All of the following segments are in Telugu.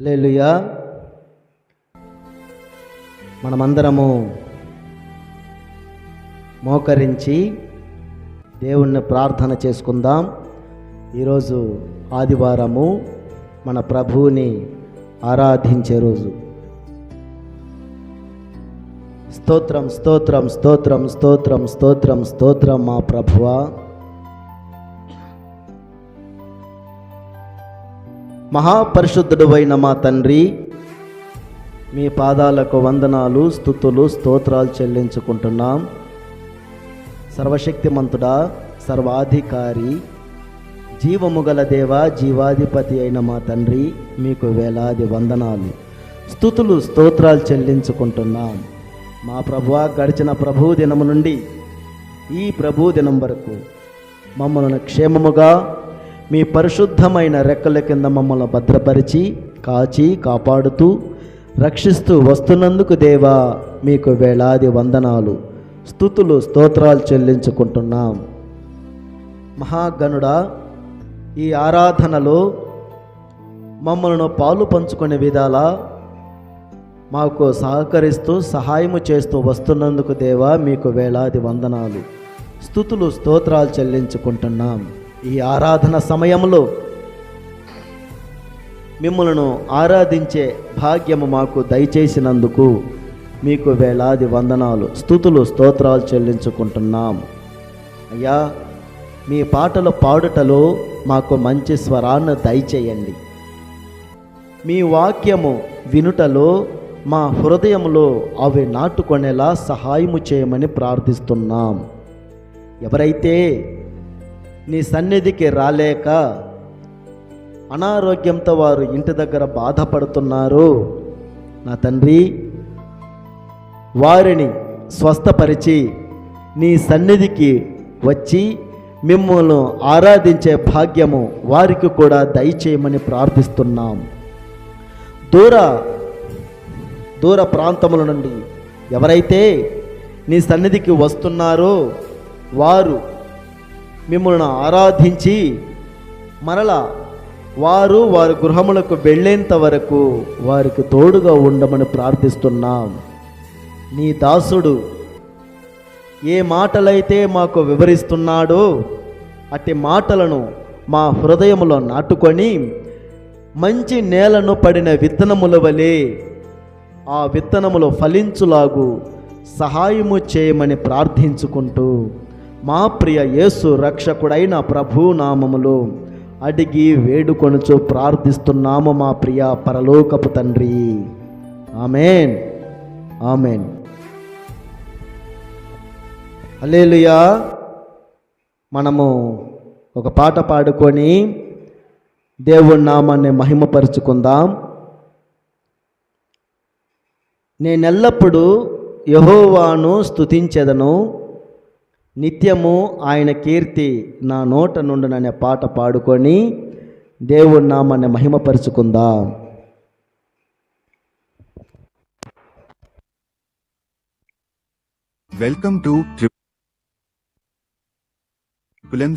హల్లెలూయా. మనమందరము మోకరించి దేవుణ్ణి ప్రార్థన చేసుకుందాం. ఈరోజు ఆదివారము, మన ప్రభువుని ఆరాధించే రోజు. స్తోత్రం స్తోత్రం స్తోత్రం స్తోత్రం స్తోత్రం స్తోత్రం మా ప్రభువా. మహాపరిశుద్ధుడు అయిన మా తండ్రి, మీ పాదాలకు వందనాలు, స్తుతులు, స్తోత్రాలు చెల్లించుకుంటున్నాం. సర్వశక్తిమంతుడా, సర్వాధికారి, జీవము గల దేవ, జీవాధిపతి అయిన మా తండ్రి, మీకు వేలాది వందనాలు, స్తుతులు, స్తోత్రాలు చెల్లించుకుంటున్నాం. మా ప్రభువా, గడిచిన ప్రభు దినము నుండి ఈ ప్రభు దినం వరకు మమ్మల్ని క్షేమముగా మీ పరిశుద్ధమైన రెక్కల కింద మమ్మల్ని భద్రపరిచి, కాచి, కాపాడుతూ, రక్షిస్తూ వస్తున్నందుకు దేవా, మీకు వేలాది వందనాలు, స్తుతులు, స్తోత్రాలు చెల్లించుకుంటున్నాం. మహాగణుడా, ఈ ఆరాధనలో మమ్మల్ని పాలు పంచుకునే విధాల మాకు సహకరిస్తూ, సహాయము చేస్తూ వస్తున్నందుకు దేవా, మీకు వేలాది వందనాలు, స్తుతులు, స్తోత్రాలు చెల్లించుకుంటున్నాం. ఈ ఆరాధన సమయంలో మిమ్మల్ని ఆరాధించే భాగ్యము మాకు దయచేసినందుకు మీకు వేలాది వందనాలు, స్తుతులు, స్తోత్రాలు చెల్లించుకుంటున్నాం. అయ్యా, మీ పాటలు పాడుటలో మాకు మంచి స్వరాన్ని దయచేయండి. మీ వాక్యము వినుటలో మా హృదయంలో అవి నాటుకొనేలా సహాయము చేయమని ప్రార్థిస్తున్నాం. ఎవరైతే నీ సన్నిధికి రాలేక అనారోగ్యంతో వారు ఇంటి దగ్గర బాధపడుతున్నారు, నా తండ్రి, వారిని స్వస్థపరిచి నీ సన్నిధికి వచ్చి మిమ్మల్ని ఆరాధించే భాగ్యము వారికి కూడా దయచేయమని ప్రార్థిస్తున్నాం. దూర ప్రాంతముల నుండి ఎవరైతే నీ సన్నిధికి వస్తున్నారో వారు మిమ్మల్ని ఆరాధించి మరలా వారి గృహములకు వెళ్ళేంత వరకు వారికి తోడుగా ఉండమని ప్రార్థిస్తున్నాం. నీ దాసుడు ఏ మాటలైతే మాకు వివరిస్తున్నాడో అట్టి మాటలను మా హృదయములో నాటుకొని మంచి నేలను పడిన విత్తనముల వలె ఆ విత్తనములు ఫలించులాగు సహాయము చేయమని ప్రార్థించుకుంటూ మా ప్రియ యేసు రక్షకుడైన ప్రభు నామములో అడిగి వేడుకొనుచు ప్రార్థిస్తున్నాము మా ప్రియ పరలోకపు తండ్రి. Amen, amen. హల్లెలూయా. మనము ఒక పాట పాడుకొని దేవుని నామాన్ని మహిమపరుచుకుందాం. నేనెల్లప్పుడూ యెహోవాను స్తుతించెదను, నిత్యము ఆయన కీర్తి నా నోట నుండుననే పాట పాడుకొని దేవుని నామాన్ని మహిమపరుచుకుందాం. Welcome to triple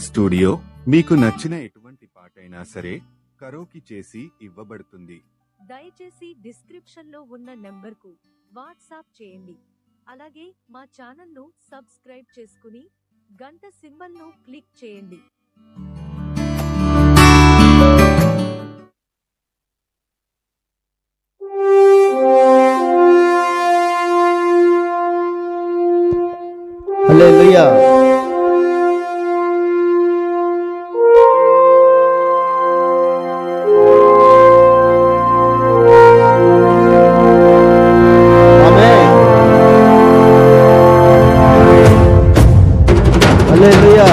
studio. మీకు నచ్చిన ఎటువంటి పాటైనా సరే కరోకి చేసి ఇవ్వబడుతుంది. దయచేసి డిస్క్రిప్షన్ లో ఉన్న నెంబర్కు వాట్సాప్ చేయండి. అలాగే మా ఛానల్ను సబ్స్క్రైబ్ చేసుకుని గంట సింబల్ను క్లిక్ చేయండి. హల్లెలూయా. హల్లెలూయా.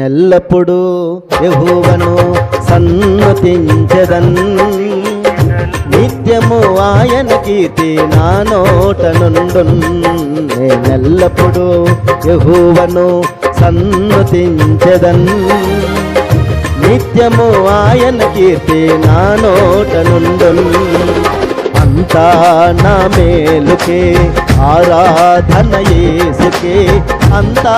నేనెల్లప్పుడూ యెహోవాను సన్నుతించెదన్ నిత్యము ఆయన కీర్తి నా నోట నుండున్ నేనెల్లప్పుడూ యెహోవాను సన్నుతించెదన్ నిత్యము ఆయన కీర్తి నా నోట నుండున్ అంతా నా మేలుకే ఆరాధన యేసుకే అంతా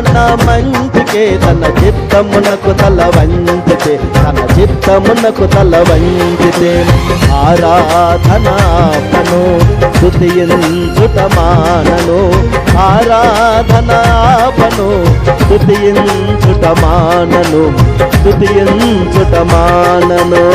నా మంచికే తన చిత్తమునకు తల వంచితే తన చిత్తమునకు తల వంచితే ఆరాధనాపను స్తుతించుట మానను ఆరాధనాపను స్తుతించుట మానను స్తుతించుట మానను.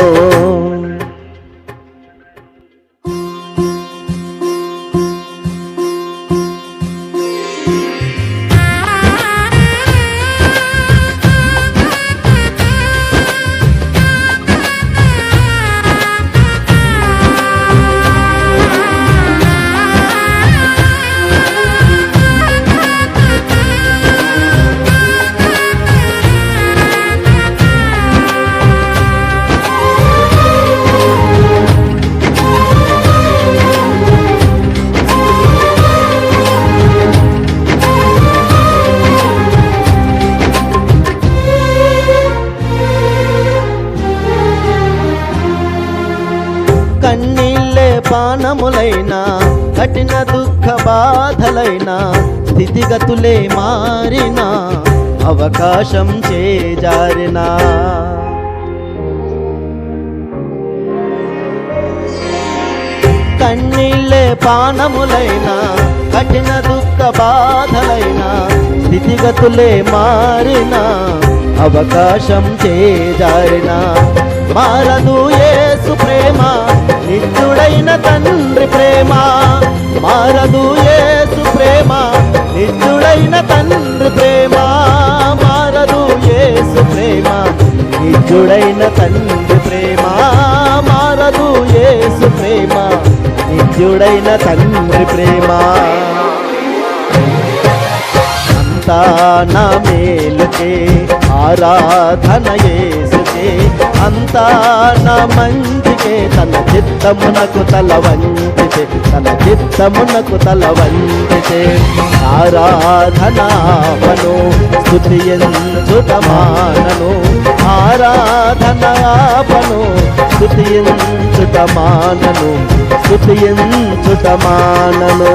కన్నీళ్ళే పానములైనా కఠిన దుఃఖ బాధలైనా స్థితిగతులే మారినా అవకాశం చేజారినా కన్నీళ్ళే పానములైనా కఠిన దుఃఖ బాధలైనా స్థితిగతులే మారినా అవకాశం చేజారినా మారదు యేసు ప్రేమ నిత్యుడైన తండ్రి ప్రేమ మారదు యేసు ప్రేమ నిత్యుడైన తండ్రి ప్రేమ మారదు యేసు ప్రేమ నిత్యుడైన తండ్రి ప్రేమ మారదు యేసు ప్రేమ నిత్యుడైన తండ్రి ప్రేమ అంతా నా మేలుకే ఆరాధన యేసుకే అంతా నా మంచికే తన చిత్తమునకు తల వంచితే తన చిత్తమునకు తల వంచితే ఆరాధనాపను స్తుతించుట మానను ఆరాధనాపను స్తుతించుట మానను స్తుతించుట మానను.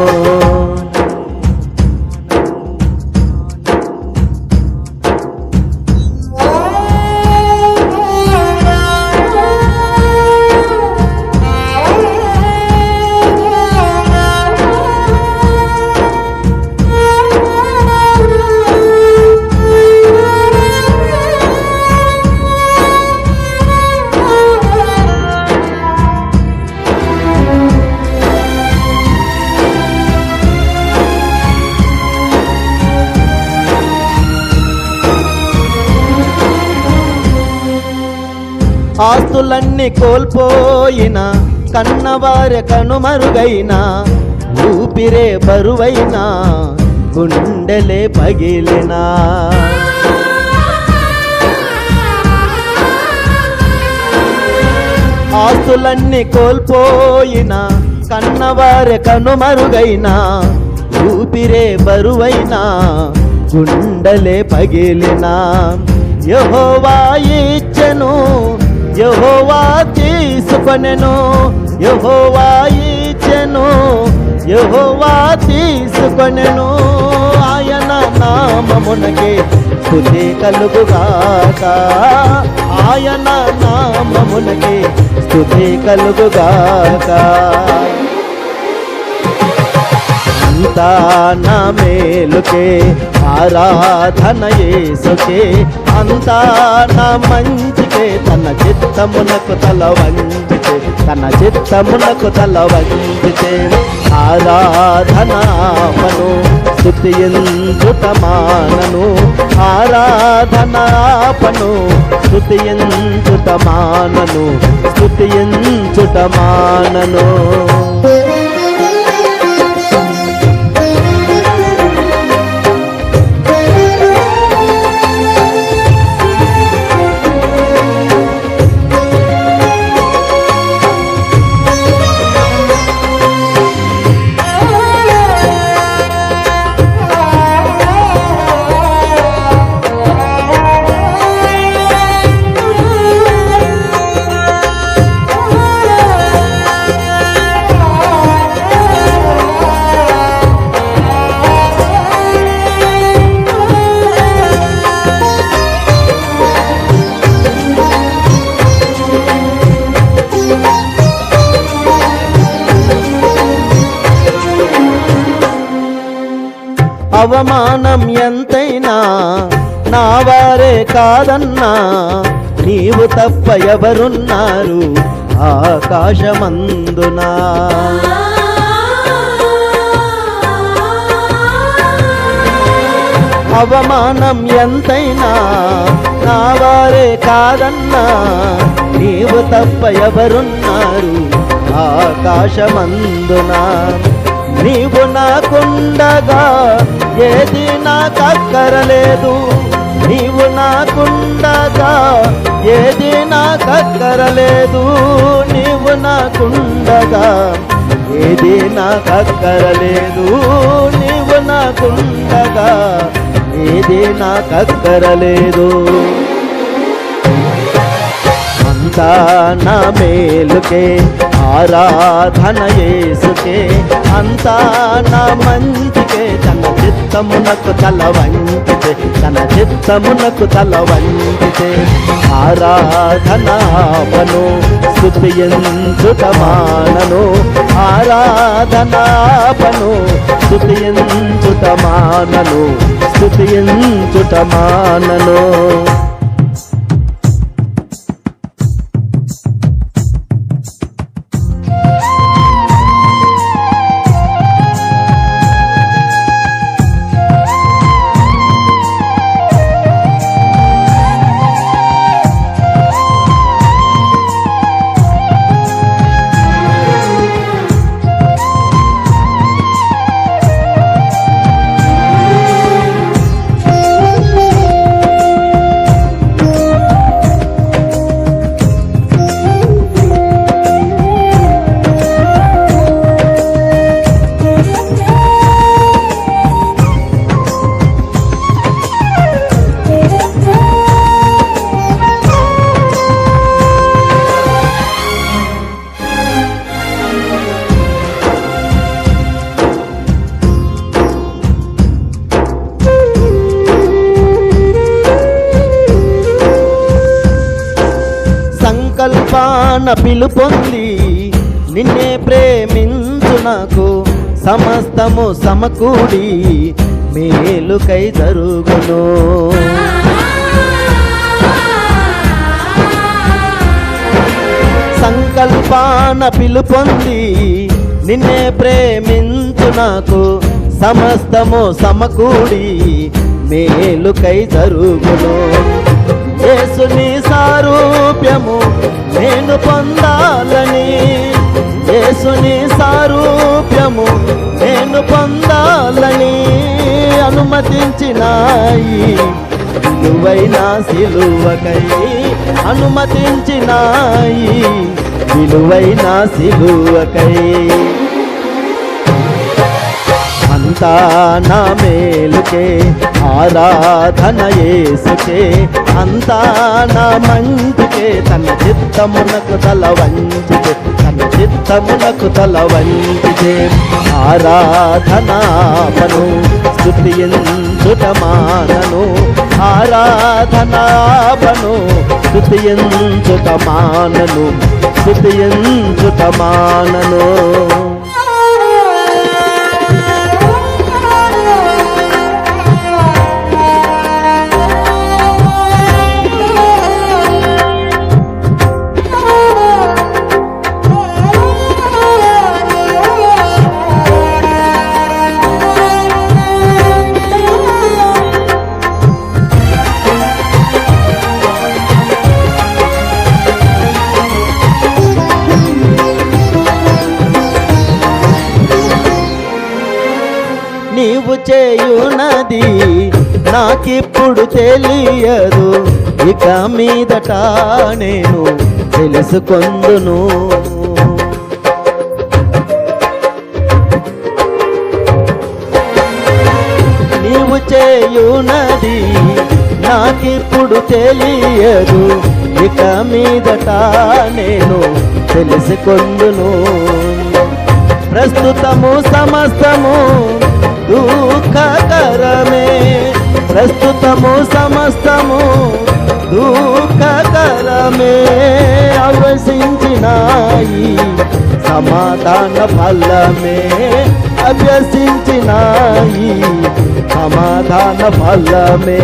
ఆస్తులన్నీ కోల్పోయినా కన్నవారె కనుమరుగైనా ఊపిరే బరువైనా గుండెలే పగిలినా ఆస్తులన్నీ కోల్పోయినా కన్నవారె కనుమరుగైనా ఊపిరే బరువైనా గుండెలే పగిలినా యెహోవా ఇచ్చెను యెహోవా తీసుకొనెను యెహోవా ఇచ్చెను యెహోవా తీసుకొనెను ఆయన నామమునకే స్తుతి కలుగుగాక ఆయన నామమునకే స్తుతి కలుగుగాక. అంతా నా మేలుకే ఆరాధన యేసుకే అంతా నా మంచికే తన చిత్తమునకు తల వంచితే తన చిత్తమునకు తల వంచితే ఆరాధనాపను స్తుతించుట మానను ఆరాధనాపను స్తుతించుట మానను స్తుతించుట మానను. అవమానం ఎంతైనా నా వారే కాదన్నా, నీవు తప్ప ఎవరున్నారు ఆకాశమందునా. అవమానం ఎంతైనా నా వారే కాదన్నా, నీవు తప్ప ఎవరున్నారు ఆకాశమందునా. నీవు నాకుండగా ఏది నాకక్కరలేదు, నీవు నాకుండగా ఏది నాకక్కరలేదు, నీవు నాకుండగా ఏది నాకక్కరలేదు, నీవు నాకుండగా ఏది నాకక్కరలేదు. అంతా నా మేలుకే ఆరాధన యేసుకే, అంతా నా మంచికే, తన చిత్తమునకు తల వంచితే, తన చిత్తమునకు తల వంచితే. ఆరాధనాపను స్తుతించుట మానను, ఆరాధనాపను స్తుతించుట మానను, స్తుతించుట మానను. సంకల్పాన పిలుపొంది నిన్నే ప్రేమించు నాకు, సమస్తము సమకూడి మేలుకై జరుగును. సంకల్పాన పిలుపొంది నిన్నే ప్రేమించు నాకు, సమస్తము సమకూడి మేలుకై జరుగును. యేసుని సారూప్యము నేను పొందాలని, యేసుని సారూప్యము నేను పొందాలని అనుమతించినాయి విలువైన సిలువకై, అనుమతించినాయి విలువైన సిలువకై. అంతా నా మేలుకే ఆరాధన యేసుకే, అంతా నా మంచికే, తన చిత్తమునకు తల వంచితే, తన చిత్తమునకు తల వంచితే. ఆరాధనాపను స్తుతించుట మానను, ఆరాధనాపను స్తుతించుట మానను, స్తుతించుట మానను. నీవు చేయునది నాకిప్పుడు తెలియదు, ఇక మీదట నేను తెలుసుకొందును. నీవు చేయునది నాకిప్పుడు తెలియదు, ఇక మీదట నేను తెలుసుకొందును. ప్రస్తుతము సమస్తము దుఃఖకరమే, ప్రస్తుతము సమస్తము దుఃఖకరమే. అవసించినాయి సమాధాన ఫలమే, అభ్యసించినాయి సమాధాన ఫలమే.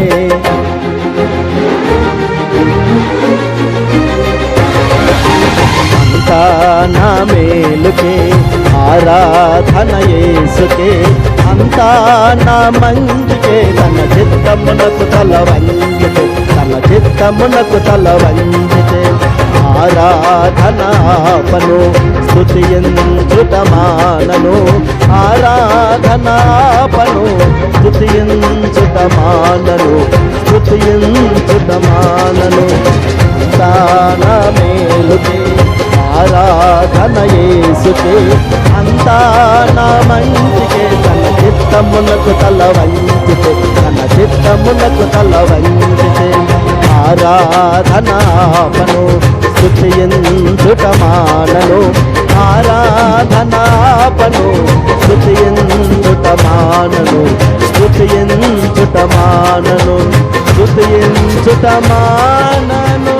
అంతా నా మేలుకే ఆరాధన యేసుకే, అంతా నా మంచికే. తన చిత్తమునకు తల వంగితే, తన చిత్తమునకు తల వంగితే ఆరాధనాపను స్తుతించుట మానను. ఆరాధనాపను స్తుతించుట మానను, స్తుతించుట మానను. అంతా మేలుకే ఆరాధన యేసుకే, అంతా నా మంచికే. తన చిత్తమునకు తల వంచితే, తన చిత్తమునకు తల వంచితే ఆరాధనాపను స్తుతించుట మానను. ఆరాధనాపను స్తుతించుట మానను, స్తుతించుట మానను, స్తుతించుట మానను.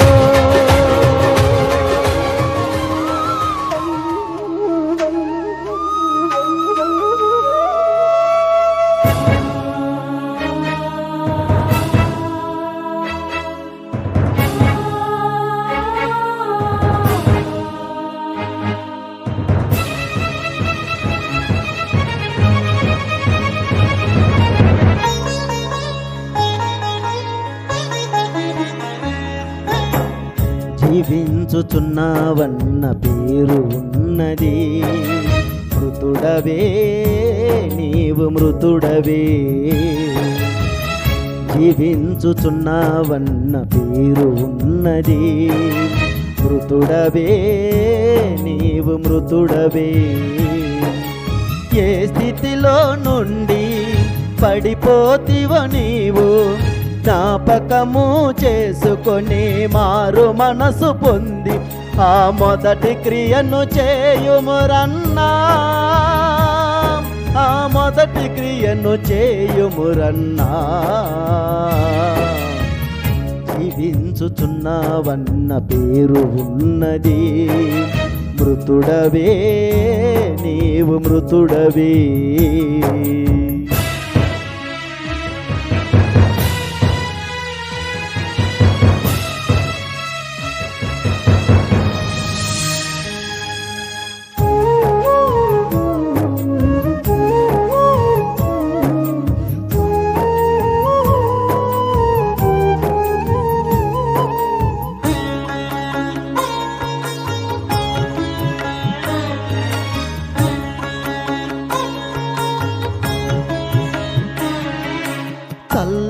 జీవించుచున్నావన్న పేరు ఉన్నది, మృతుడవే నీవు మృతుడవే. జీవించుచున్నావన్న పేరు ఉన్నది, మృతుడవే నీవు మృతుడవే. ఏ స్థితిలో నుండి పడిపోతివో నీవు జ్ఞాపకము చేసుకొని మారు మనసు పొంది ఆ మొదటి క్రియను చేయుమురన్నా, ఆ మొదటి క్రియను చేయుమురన్నా. జీవించుచున్నావన్న పేరు ఉన్నది, మృతుడవే నీవు మృతుడవే.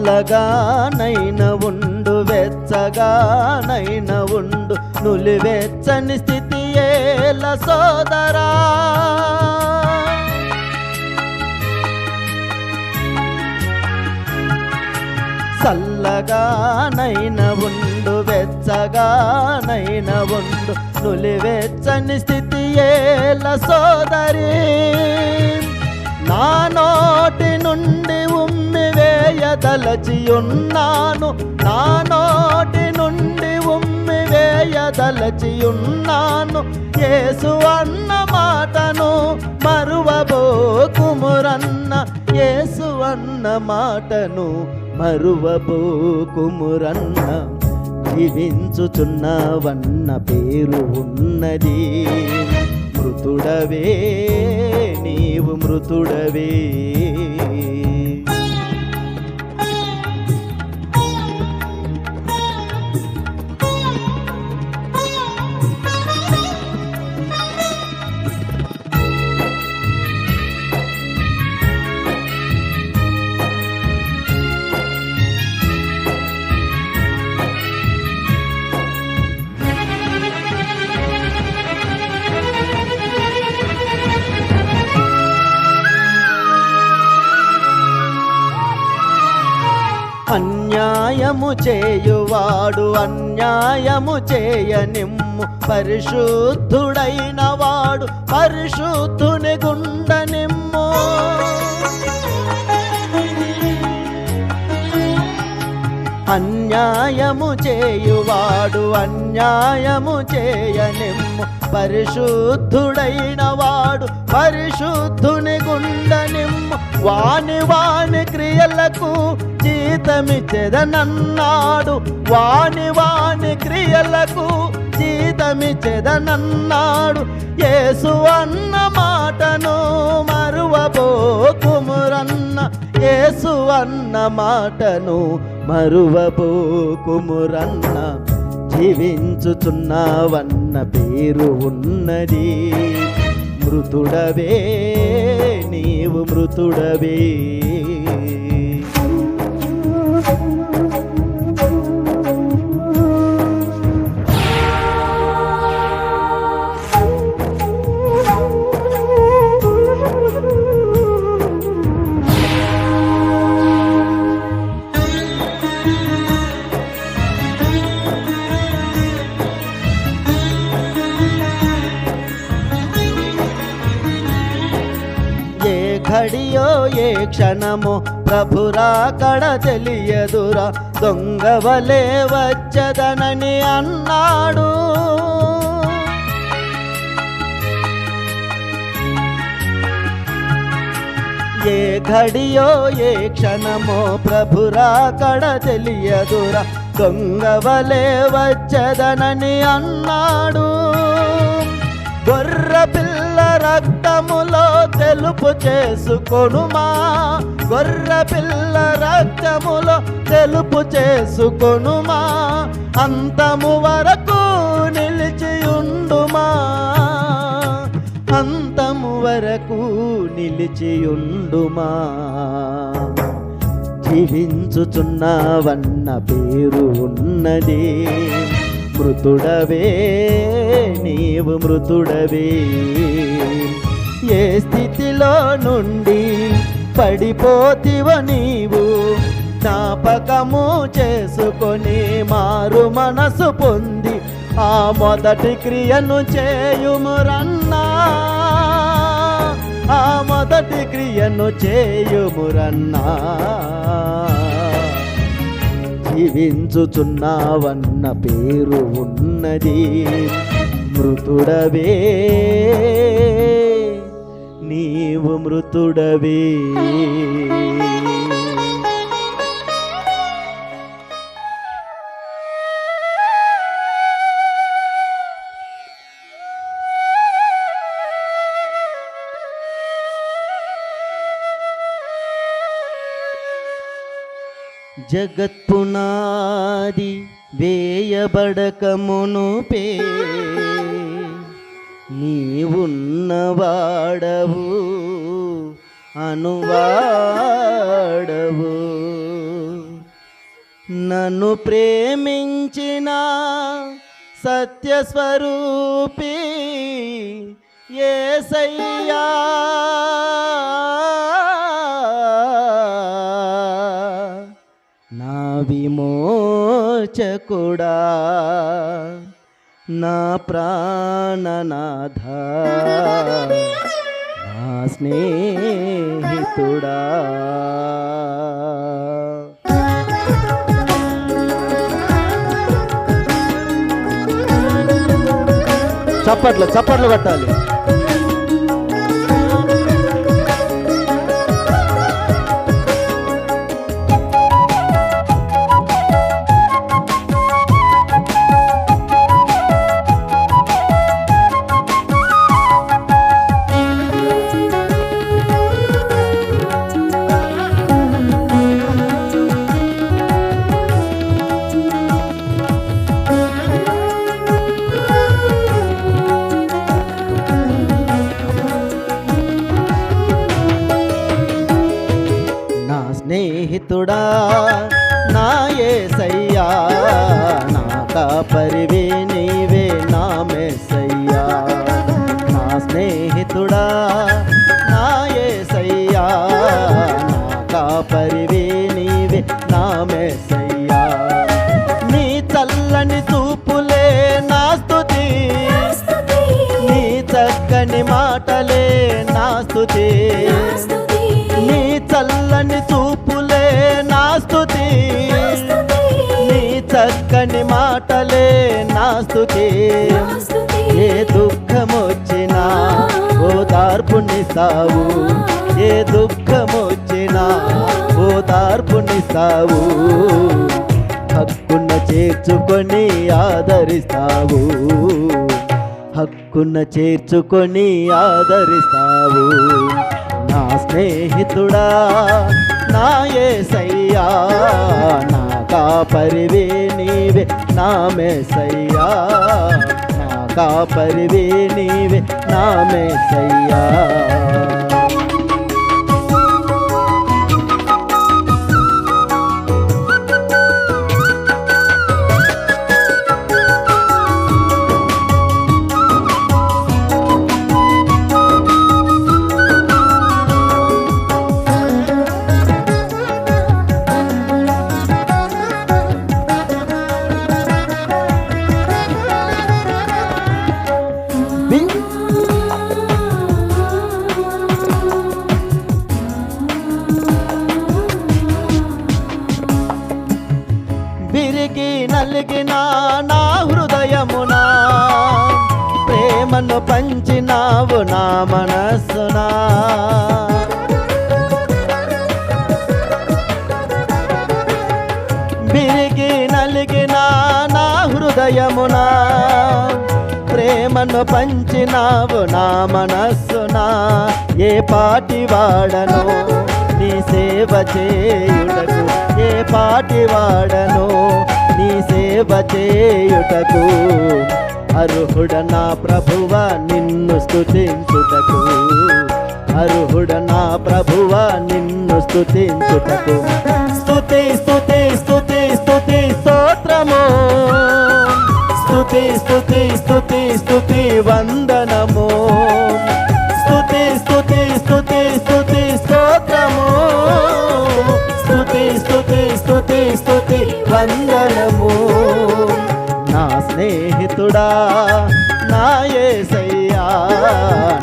చల్లగానైన ఉండు, వెచ్చగానైన ఉండు, నులివెచ్చని స్థితి ఏల సోదరా. చల్లగానైన ఉండు, వెచ్చగానైన ఉండు, నులివెచ్చని స్థితి ఏల సోదరి. నా నోటి నుండి ఉమ్మి వేయదలచి ఉన్నాను, నా నోటి నుండి ఉమ్మి వేయదలచి ఉన్నాను. యేసు అన్న మాటను మరువబోకుమురన్న, యేసు అన్న మాటను మరువబోకుమురన్న. జీవించుచున్నావన్న పేరు ఉన్నది, మృతుడవే నీవు మృతుడవే. అన్యాయము చేయువాడు అన్యాయము చేయనిమ్ము, పరిశుద్ధుడైన వాడు పరిశుద్ధుని గుండనిమ్ము. అన్యాయము చేయువాడు అన్యాయము చేయనిమ్ము, పరిశుద్ధుడైన వాడు పరిశుద్ధుని గుండనిమ్ము. వాని వాని క్రియలకు జీతమిచ్చెదనన్నాడు. వాని వాని క్రియలకు జీతమిచ్చెదనన్నాడు. యేసు అన్న మాటను మరువబోకుమురన్న, యేసు అన్న మాటను మరువబోకుమురన్న. జీవించుచున్నావన్న పేరు ఉన్నది, మృతుడవే నీవు మృతుడవే. ఘడియో ఏ క్షణమో ప్రభురాకడ తెలియదురా, దొంగవలే వచ్చదనని అన్నాడు. ఏ ఘడియో ఏ క్షణమో ప్రభురాకడ తెలియదురా, దొంగవలే వచ్చదనని అన్నాడు. గొర్రె పిల్ల రక్తములో తెలుపు చేసుకొనుమా, గొర్రె పిల్ల రక్తములో తెలుపు చేసుకొనుమా. అంతము వరకు నిలిచియుండుమా, అంతము వరకు నిలిచియుండుమా. జీవించుచున్నావన్న పేరు ఉన్నది, మృతుడవే నీవు మృతుడవే. ఏ స్థితిలో నుండి పడిపోతివ నీవు జ్ఞాపకము చేసుకొని మారు మనసు పొంది ఆ మొదటి క్రియను చేయుమురన్నా, ఆ మొదటి క్రియను చేయుమురన్నా. జీవించుచున్నావన్న పేరు ఉన్నది, మృతుడవే నీవు మృతుడవే. జగత్పునాది వేయబడకమునుపే నీవున్నవాడవు అనువాడవు. నన్ను ప్రేమించిన సత్యస్వరూపి యేసయ్యా, నా విమోచకుడా, నా ప్రాణనాథ, నా స్నేహితుడా. చప్పట్లు చప్పట్లు కొట్టాలి. స్నేహితుడా నా యేసయ్యా, నా కాపరివే నీవే నా మెస్సయ్యా. నా స్నేహితుడా నా యేసయ్యా, నా కాపరివే నీవే నా మెస్సయ్యా. నీ చల్లని చూపులే నా స్తుతి, నీ చక్కని మాటలే నా స్తుతి. నీ చల్లని చూపులే నా స్తుతి, నీ చక్కని మాటలే నా స్తుతి. ఏ దుఃఖమొచ్చినా ఓదార్పునిస్తూ ఓదార్పునిస్తావు, ఏ దుఃఖమొచ్చినా ఓదార్పునిస్తావు, హక్కున చేర్చుకొని ఆదరిస్తావు, హక్కున చేర్చుకొని ఆదరిస్తావు. నా స్నేహితుడా నా యేసయ్యా, నా కాపరివే నీవే నా మెస్సయ్యా, నా కాపరివే నీవే నా మెస్సయ్యా. విరిగి నలిగిన నా హృదయమునా ప్రేమను పంచినావు నా మనస్సునా, విరిగి నలిగిన నా హృదయమునా ప్రేమను పంచినావు నా మనస్సునా. ఏ పాటి వాడను నీ సేవ చేయుటకు, ఏ పాటి వాడను నీ సేవ చేయుటకు, అర్హుడ నా ప్రభువ నిన్ను స్తుతించుటకు, అర్హుడ నా ప్రభువ నిన్ను స్తుతించుటకు. స్తుతి స్తుతి స్తుతి స్తుతి స్తోత్రము, స్తుతి స్తుతి స్తుతి స్తుతి వందనము, స్తుతి స్తుతి స్తుతి స్తుతి స్తోత్రము, స్తుతి స్తుతి స్తుతి స్తుతి వందనము. నా స్నేహితుడా నా యేసయ్యా,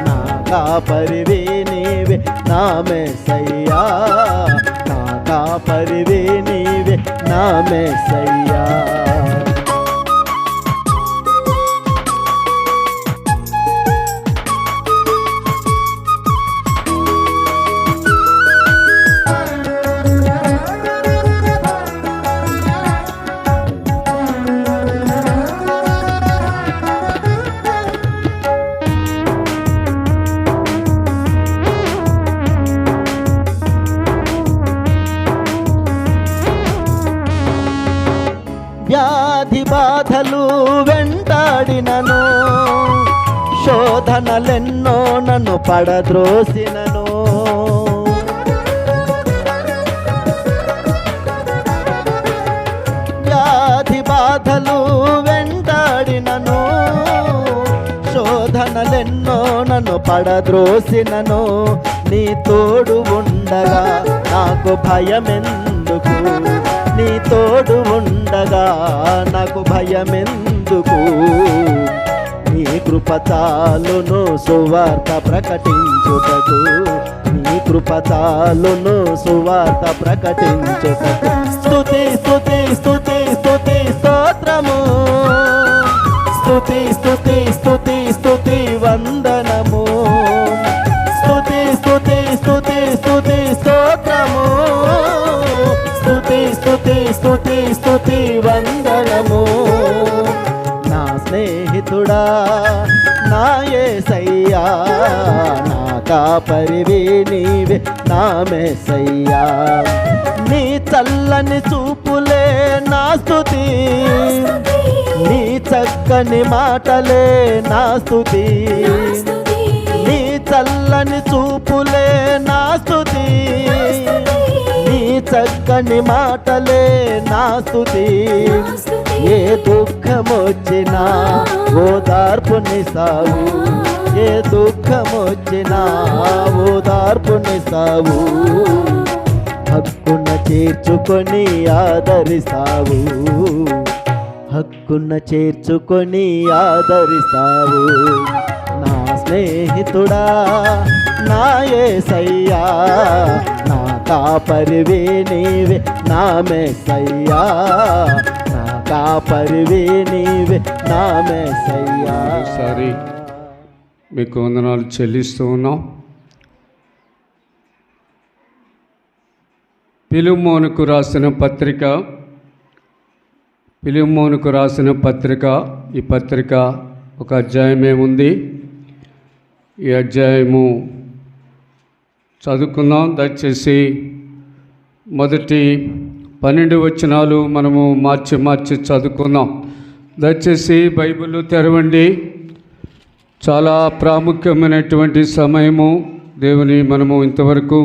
నా కాపరివే నీవే నా మెస్సయ్యా, నా కాపరివే నీవే నా మెస్సయ్యా. వ్యాధి బాధలు వెంటాడినను, శోధనలెన్నో నన్ను పడద్రోసినను, వ్యాధి బాధలు వెంటాడినను, శోధనలెన్నో నన్ను పడద్రోసినను, నీ తోడు ఉండగా నాకు భయమెందుకు, నీ తోడు ఉండగా నాకు భయమెందుకు, నీ కృప చాలును సువార్త ప్రకటించుటకు, నీ కృప చాలును సువార్త ప్రకటించుటకు. స్తుతి స్తుతి స్తుతి స్తుతి స్తోత్రము, స్తుతి స్తుతి స్తుతి స్తుతి వందనము, స్తుతి స్తుతి స్తుతి స్తుతి స్తోత్రము, స్తుతి స్తుతి స్తుతి స్తుతి వందనము. నా స్నేహితుడా నా యేసయ్యా, నా కాపరివే నీవే నా మెస్సయ్యా. నీ చల్లని చూపులే నా స్తుతి, నీ చక్కని మాటలే నా స్తుతి, నీ చల్లని చూపులే నా స్తుతి, నీ చక్కని మాటలే నా స్తుతి. ఏ దుఃఖమొచ్చినా ఓదార్పునిస్తావు, ఏ దుఃఖమొచ్చినా ఓదార్పునిస్తావు, హక్కున చేర్చుకొని ఆదరిస్తావు, హక్కున చేర్చుకొని ఆదరిస్తావు. నా స్నేహితుడా నా యేసయ్యా, నా కాపరివే నీవే నా మెస్సయ్యా, నా కాపరివే నీవే నా మెస్సయ్యా. ఒకసారి మీకు వందనాలు చెల్లిస్తూ ఉన్నాం. ఫిలిమోనుకు రాసిన పత్రిక ఈ పత్రిక ఒక అధ్యాయమే ఉంది. ఈ అధ్యాయము చదువుకుందాం. దయచేసి మొదటి 12 వచనాలు మనము మార్చి చదువుకుందాం. దయచేసి బైబిల్ తెరవండి. చాలా ప్రాముఖ్యమైనటువంటి సమయము. దేవుని మనము ఇంతవరకు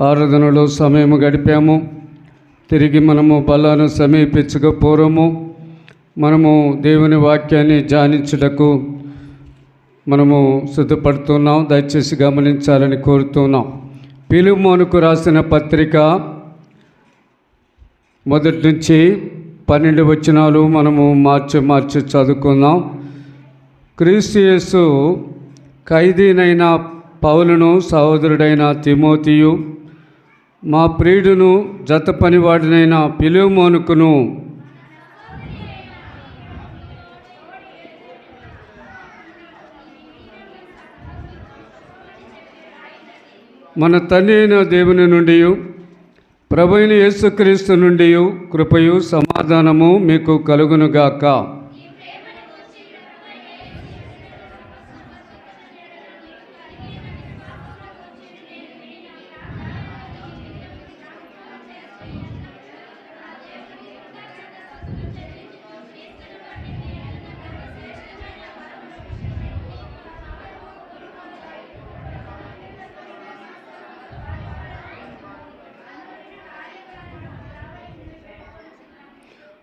ఆరాధనలో సమయము గడిపాము. తిరిగి మనము బలను సమీపించకపోవడము, మనము దేవుని వాక్యాన్ని ధ్యానించుటకు మనము సిద్ధపడుతున్నాం. దయచేసి గమనించాలని కోరుతున్నాం. ఫిలిమోనుకు రాసిన పత్రిక మొదటి నుంచి 12 వచనాలు మనము మార్చి చదువుకుందాం. క్రీస్తు యేసు ఖైదీనైన పౌలును, సహోదరుడైన తిమోతియు, మా ప్రియుడును జత పనివాడినైన ఫిలిమోనుకును మన తండ్రి అయిన దేవుని నుండి, ప్రభువైన యేసుక్రీస్తు నుండి కృపయు సమాధానము మీకు కలుగునుగాక.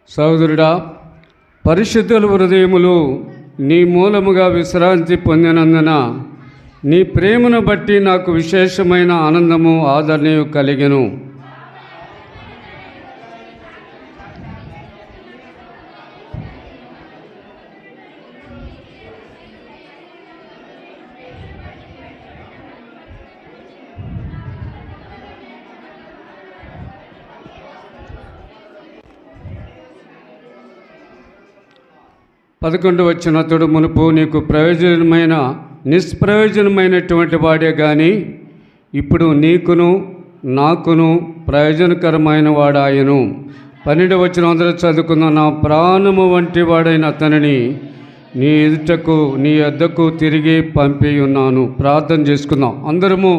సహోదరుడా, పరిశుద్ధుల హృదయములు నీ మూలముగా విశ్రాంతి పొందినందున నీ ప్రేమను బట్టి నాకు విశేషమైన ఆనందము, ఆదరణయు కలిగెను. వచ్చినతడు మునుపు నీకు నిష్ప్రయోజనమైనటువంటి వాడే కానీ ఇప్పుడు నీకును నాకును ప్రయోజనకరమైన వాడాయను. 12 వచనం అందరూ చదువుకున్న, నా ప్రాణము వంటి వాడైన అతనిని నీ యొద్దకు తిరిగి పంపి ఉన్నాను. ప్రార్థన చేసుకుందాం. అందరము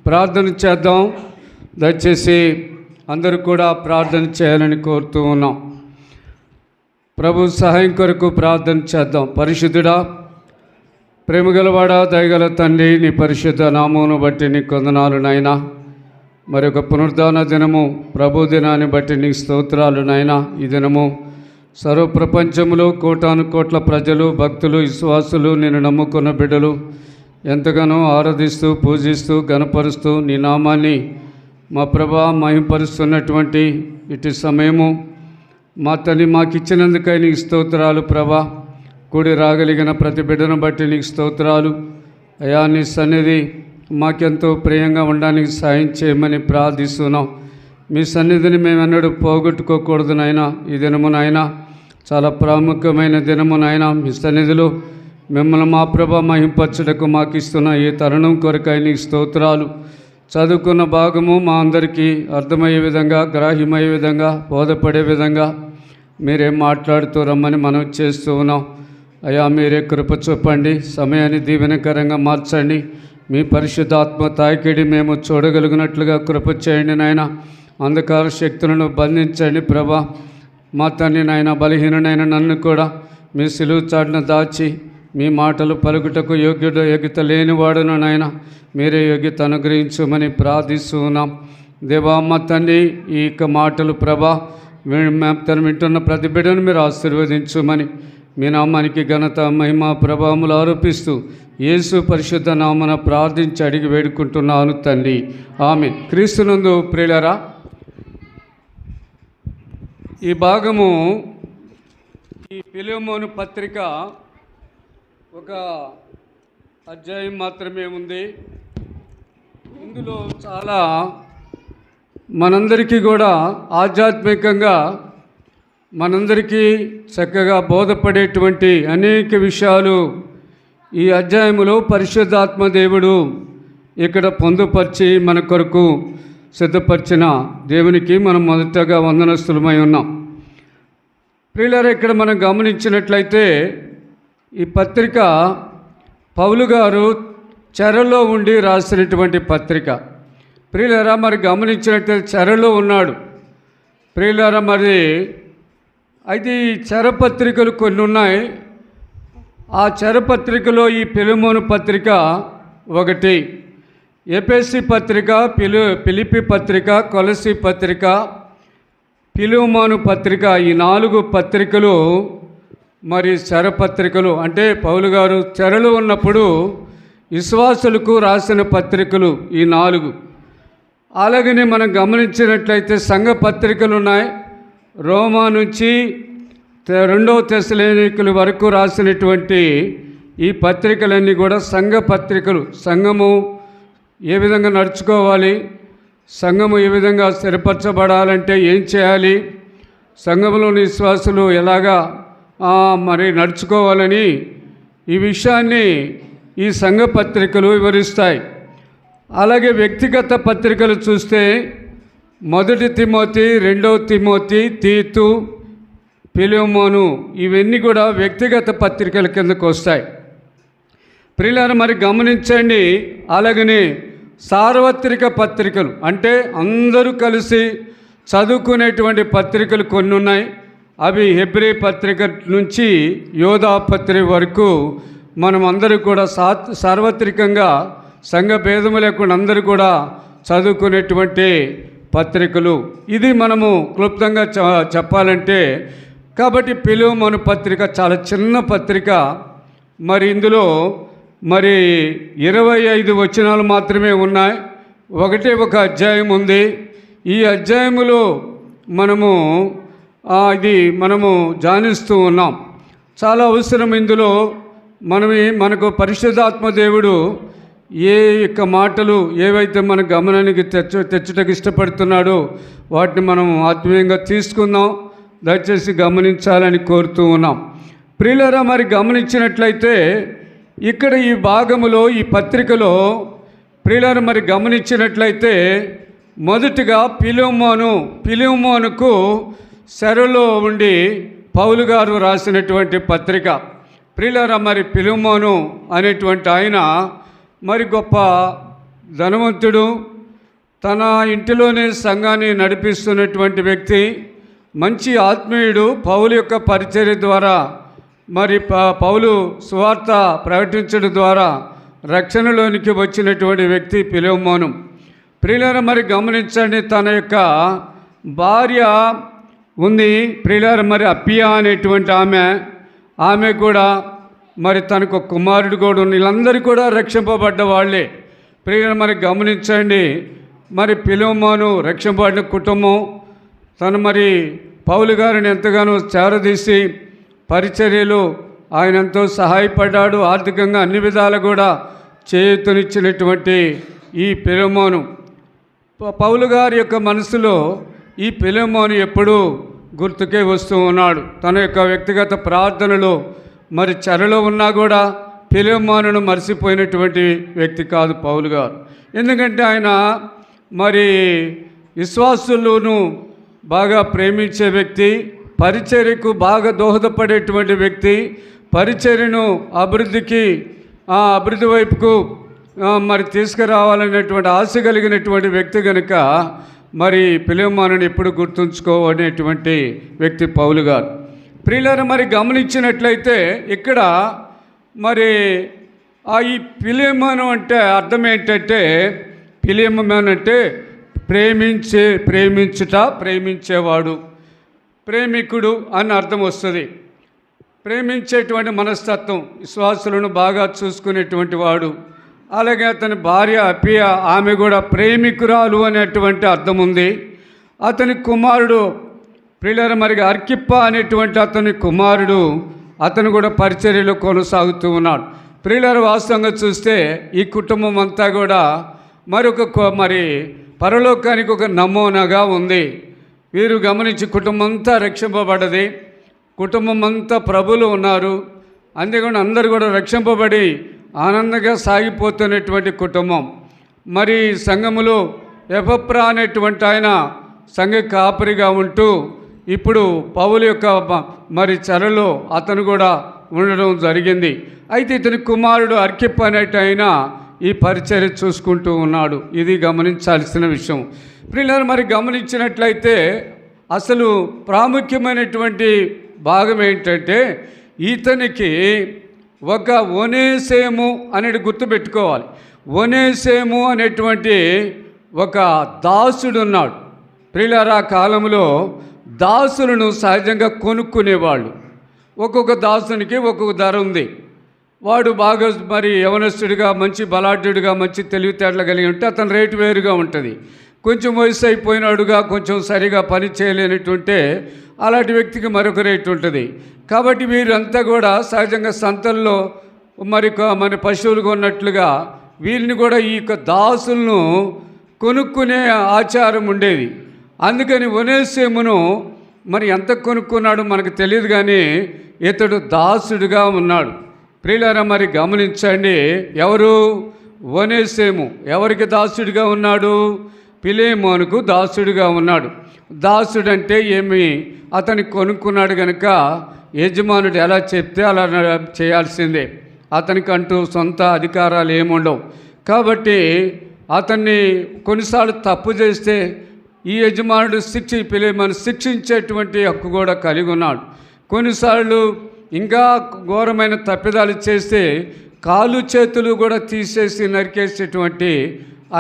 ప్రార్థన చేద్దాం. దయచేసి అందరూ కూడా ప్రార్థన చేయాలని కోరుతూ ఉన్నాం. ప్రభు సహాయం కొరకు ప్రార్థన చేద్దాం. పరిశుద్ధుడా, ప్రేమగలవాడా, దయగల తండ్రి, నీ పరిశుద్ధ నామమును బట్టి నీ కొందనాలు నాయనా. మరి ఒక పునరుద్ధాన దినము, ప్రభు దినాన్ని బట్టి నీ స్తోత్రాలు నాయనా. ఈ దినము సర్వప్రపంచములో కోటాను కోట్ల ప్రజలు, భక్తులు, విశ్వాసులు, నేను నమ్ముకున్న బిడ్డలు ఎంతగానో ఆరాధిస్తూ, పూజిస్తూ, గణపరుస్తూ నీ నామాన్ని మా ప్రభా మహింపరుస్తున్నటువంటి ఇటు సమయము మా తల్లి మాకు ఇచ్చినందుకై నీకు స్తోత్రాలు. ప్రభా, కూడి రాగలిగిన ప్రతి బిడ్డను బట్టి నీకు స్తోత్రాలు. అయా, నీ సన్నిధి మాకెంతో ప్రియంగా ఉండడానికి సాయం చేయమని ప్రార్థిస్తున్నాం. మీ సన్నిధిని మేము ఎన్నడూ పోగొట్టుకోకూడదు నాయనా. ఈ దినము నాయనా చాలా ప్రాముఖ్యమైన దినము నాయనా. మీ సన్నిధిలో మిమ్మల్ని మా ప్రభా మహింపరచుటకు మాకు ఇస్తున్న ఈ తరుణం కొరకై నీకు స్తోత్రాలు. చదువుకున్న భాగము మా అందరికీ అర్థమయ్యే విధంగా, గ్రాహ్యమయ్యే విధంగా, బోధపడే విధంగా మీరేం మాట్లాడుతూ రమ్మని మనం చేస్తూ ఉన్నాం. అయ్యా, మీరే కృప చూపండి. సమయాన్ని దీవెనకరంగా మార్చండి. మీ పరిశుద్ధాత్మ తాకిడి మేము చూడగలిగినట్లుగా కృప చేయండి నాయన. అంధకార శక్తులను బంధించండి ప్రభా. మా తండ్రి నాయన, బలహీనునైన నన్ను కూడా మీ సిలువ చాటున దాచి మీ మాటలు పలుకుటకు యోగ్యత లేనివాడును నాయన. మీరే యోగ్యత అనుగ్రహించమని ప్రార్థిస్తున్నాం. దేవా, మా తండ్రి, ఈ యొక్క మాటలు ప్రభా తను వింటున్న ప్రతి బిడ్డను మీరు ఆశీర్వదించమని మీ నామానికి ఘనత, మహిమ, ప్రభావములు ఆరోపిస్తూ యేసు పరిశుద్ధ నామన ప్రార్థించి అడిగి వేడుకుంటున్నాను తండ్రి. ఆమేన్. క్రీస్తునందు ప్రియులారా, ఈ భాగము ఈ ఫిలిమోను పత్రిక ఒక అధ్యాయం మాత్రమే ఉంది. ఇందులో చాలా మనందరికీ కూడా ఆధ్యాత్మికంగా మనందరికీ చక్కగా బోధపడేటువంటి అనేక విషయాలు ఈ అధ్యాయములో పరిశుద్ధాత్మ దేవుడు ఇక్కడ పొందుపరిచి మన కొరకు సిద్ధపరిచిన దేవునికి మనం మొదటగా వందనస్తులమై ఉన్నాం. ప్రియులారా, ఇక్కడ మనం గమనించినట్లయితే ఈ పత్రిక పౌలు గారు చెరలో ఉండి రాసినటువంటి పత్రిక. ప్రియులారా, మరి గమనించినట్లయితే చెరలో ఉన్నాడు. ప్రియులారా, మరి అయితే ఈ చెరపత్రికలు కొన్ని ఉన్నాయి. ఆ చెరపత్రికలో ఈ ఫిలెమోను పత్రిక ఒకటి, ఎఫెసీ పత్రిక, ఫిలిప్పీ పత్రిక, కొలసీ పత్రిక, ఫిలెమోను పత్రిక, ఈ 4 పత్రికలు మరి చెరపత్రికలు. అంటే పౌలు గారు చెరలో ఉన్నప్పుడు విశ్వాసులకు రాసిన పత్రికలు ఈ 4. అలాగనే మనం గమనించినట్లయితే సంఘ పత్రికలు ఉన్నాయి. రోమా నుంచి 2వ తెస్సలోనికల వరకు రాసినటువంటి ఈ పత్రికలన్నీ కూడా సంఘ పత్రికలు. సంఘము ఏ విధంగా నడుచుకోవాలి, సంఘము ఏ విధంగా స్థిరపరచబడాలంటే ఏం చేయాలి, సంఘంలోని విశ్వాసులు ఎలాగా మరి నడుచుకోవాలని ఈ విషయాన్ని ఈ సంఘ పత్రికలు వివరిస్తాయి. అలాగే వ్యక్తిగత పత్రికలు చూస్తే 1 తిమోతి, 2 తిమోతి, తీతు, ఫిలెమోను, ఇవన్నీ కూడా వ్యక్తిగత పత్రికల కిందకు వస్తాయి. ప్రియులారా, మరి గమనించండి. అలాగనే సార్వత్రిక పత్రికలు అంటే అందరూ కలిసి చదువుకునేటువంటి పత్రికలు కొన్ని ఉన్నాయి. అవి హెబ్రీ పత్రిక నుంచి యోధా పత్రిక వరకు మనం అందరూ కూడా సార్వత్రికంగా సంఘ భేదము లేకుండా అందరూ కూడా చదువుకునేటువంటి పత్రికలు. ఇది మనము క్లుప్తంగా చెప్పాలంటే కాబట్టి ఫిలెమోను పత్రిక చాలా చిన్న పత్రిక. మరి ఇందులో మరి 25 వచనాలు మాత్రమే ఉన్నాయి. ఒకటే ఒక అధ్యాయం ఉంది. ఈ అధ్యాయములో మనము ధ్యానిస్తూ ఉన్నాం. చాలా అవసరం ఇందులో. మనకు పరిశుద్ధాత్మ దేవుడు ఏ యొక్క మాటలు ఏవైతే మన గమనానికి తెచ్చుటకు ఇష్టపడుతున్నాడో వాటిని మనం ఆత్మీయంగా తీసుకుందాం. దయచేసి గమనించాలని కోరుతూ ఉన్నాం. ప్రియులారా, మరి గమనించినట్లయితే ఇక్కడ ఈ భాగములో ఈ పత్రికలో ప్రియులారా మరి గమనించినట్లయితే మొదటిగా ఫిలెమోనుకు చెరలో ఉండి పౌలు గారు రాసినటువంటి పత్రిక. ప్రియులారా, మరి ఫిలెమోను అనేటువంటి ఆయన మరి గొప్ప ధనవంతుడు, తన ఇంటిలోనే సంఘాన్ని నడిపిస్తున్నటువంటి వ్యక్తి, మంచి ఆత్మీయుడు. పౌలు యొక్క పరిచర్య ద్వారా మరి పౌలు సువార్త ప్రకటించడం ద్వారా రక్షణలోనికి వచ్చినటువంటి వ్యక్తి ఫిలెమోను. ప్రియులారా, మరి గమనించండి, తన యొక్క భార్య ఉంది. ప్రియులారా, మరి అప్పియా అనేటువంటి ఆమె కూడా మరి తనకు కుమారుడు కూడా ఉంది. వీళ్ళందరూ కూడా రక్షింపబడ్డ వాళ్ళే. ప్రియులారా, మరి గమనించండి, మరి ఫిలెమోను రక్షింపబడిన కుటుంబం. తను మరి పౌలు గారిని ఎంతగానో చేరదీసి పరిచర్యలు ఆయన ఎంతో సహాయపడ్డాడు. ఆర్థికంగా అన్ని విధాలు కూడా చేయూతనిచ్చినటువంటి ఈ ఫిలెమోను, పౌలు గారి యొక్క మనసులో ఈ ఫిలెమోను ఎప్పుడూ గుర్తుకే వస్తూ ఉన్నాడు. తన యొక్క వ్యక్తిగత ప్రార్థనలో మరి చెరలో ఉన్నా కూడా ఫిలెమోనును మర్చిపోయినటువంటి వ్యక్తి కాదు పౌలు గారు. ఎందుకంటే ఆయన మరి విశ్వాసులను బాగా ప్రేమించే వ్యక్తి, పరిచర్యకు బాగా దోహదపడేటువంటి వ్యక్తి, పరిచర్యను అభివృద్ధి వైపుకు మరి తీసుకురావాలనేటువంటి ఆశ కలిగినటువంటి వ్యక్తి కనుక మరి ఫిలెమోనుని ఎప్పుడు గుర్తుంచుకోవనేటువంటి వ్యక్తి పౌలు గారు. ప్రియులారా, మరి గమనించినట్లయితే ఇక్కడ మరి ఈ ఫిలెమోను అంటే అర్థం ఏంటంటే, ఫిలెమోను అంటే ప్రేమించేవాడు, ప్రేమికుడు అని అర్థం వస్తుంది. ప్రేమించేటువంటి మనస్తత్వం, విశ్వాసులను బాగా చూసుకునేటువంటి వాడు. అలాగే అతని భార్య అప్పియా, ఆమె కూడా ప్రేమికురాలు అనేటువంటి అర్థం ఉంది. అతని కుమారుడు ప్రియులారా మరి అర్కిప్ప అనేటువంటి అతని కుమారుడు, అతను కూడా పరిచర్యలో కొనసాగుతూ ఉన్నాడు. ప్రియులారా, వాస్తవంగా చూస్తే ఈ కుటుంబం అంతా కూడా మరి పరలోకానికి ఒక నమూనాగా ఉంది. వీరు గమనించి కుటుంబం అంతా రక్షింపబడ్డది, కుటుంబం అంతా ప్రభువులు ఉన్నారు. అంతేకాకుండా అందరూ కూడా రక్షింపబడి ఆనందంగా సాగిపోతున్నటువంటి కుటుంబం. మరి సంఘములో ఎపప్రా అనేటువంటి ఆయన సంఘ కాపరిగా ఉంటూ ఇప్పుడు పౌలు యొక్క మరి చెరలో అతను కూడా ఉండడం జరిగింది. అయితే ఇతని కుమారుడు అర్కిప్ అనేటి ఆయన ఈ పరిచర్య చూసుకుంటూ ఉన్నాడు. ఇది గమనించాల్సిన విషయం. ప్రియులారా, మరి గమనించినట్లయితే అసలు ప్రాముఖ్యమైనటువంటి భాగం ఏంటంటే ఇతనికి ఒక ఒనేసేము అనేది గుర్తుపెట్టుకోవాలి. ఒనేసేము అనేటువంటి ఒక దాసుడు ఉన్నాడు. ప్రియులారా, కాలంలో దాసులను సహజంగా కొనుక్కునేవాళ్ళు. ఒక్కొక్క దాసునికి ఒక్కొక్క ధర ఉంది. వాడు బాగా మరి యవనస్తుడిగా, మంచి బలాఢ్యుడిగా, మంచి తెలివితేటలు కలిగి ఉంటే అతని రేటు వేరుగా ఉంటుంది. కొంచెం వయసు అయిపోయినాడుగా, కొంచెం సరిగా పని చేయలేనట్టుంటే అలాంటి వ్యక్తికి మరొక రేటు ఉంటుంది. కాబట్టి వీరంతా కూడా సహజంగా సంతల్లో మన పశువులు కొన్నట్లుగా వీరిని కూడా ఈ యొక్క దాసులను కొనుక్కునే ఆచారం ఉండేది. అందుకని ఒనేసేమును మరి ఎంత కొనుక్కున్నాడో మనకు తెలియదు, కానీ ఇతడు దాసుడుగా ఉన్నాడు. ప్రియులారా, మరి గమనించండి, ఎవరు ఒనేసేము ఎవరికి దాసుడిగా ఉన్నాడు? పిలేమోనుకు దాసుడిగా ఉన్నాడు. దాసుడంటే ఏమి? అతన్ని కొనుక్కున్నాడు కనుక యజమానుడు ఎలా చెప్తే అలా చేయాల్సిందే. అతనికంటూ సొంత అధికారాలు ఏముండవు. కాబట్టి అతన్ని కొన్నిసార్లు తప్పు చేస్తే ఈ యజమానుడు పిలేమోను శిక్షించేటువంటి హక్కు కూడా కలిగి ఉన్నాడు. కొన్నిసార్లు ఇంకా ఘోరమైన తప్పిదాలు చేస్తే కాలు చేతులు కూడా తీసేసి నరికేసేటువంటి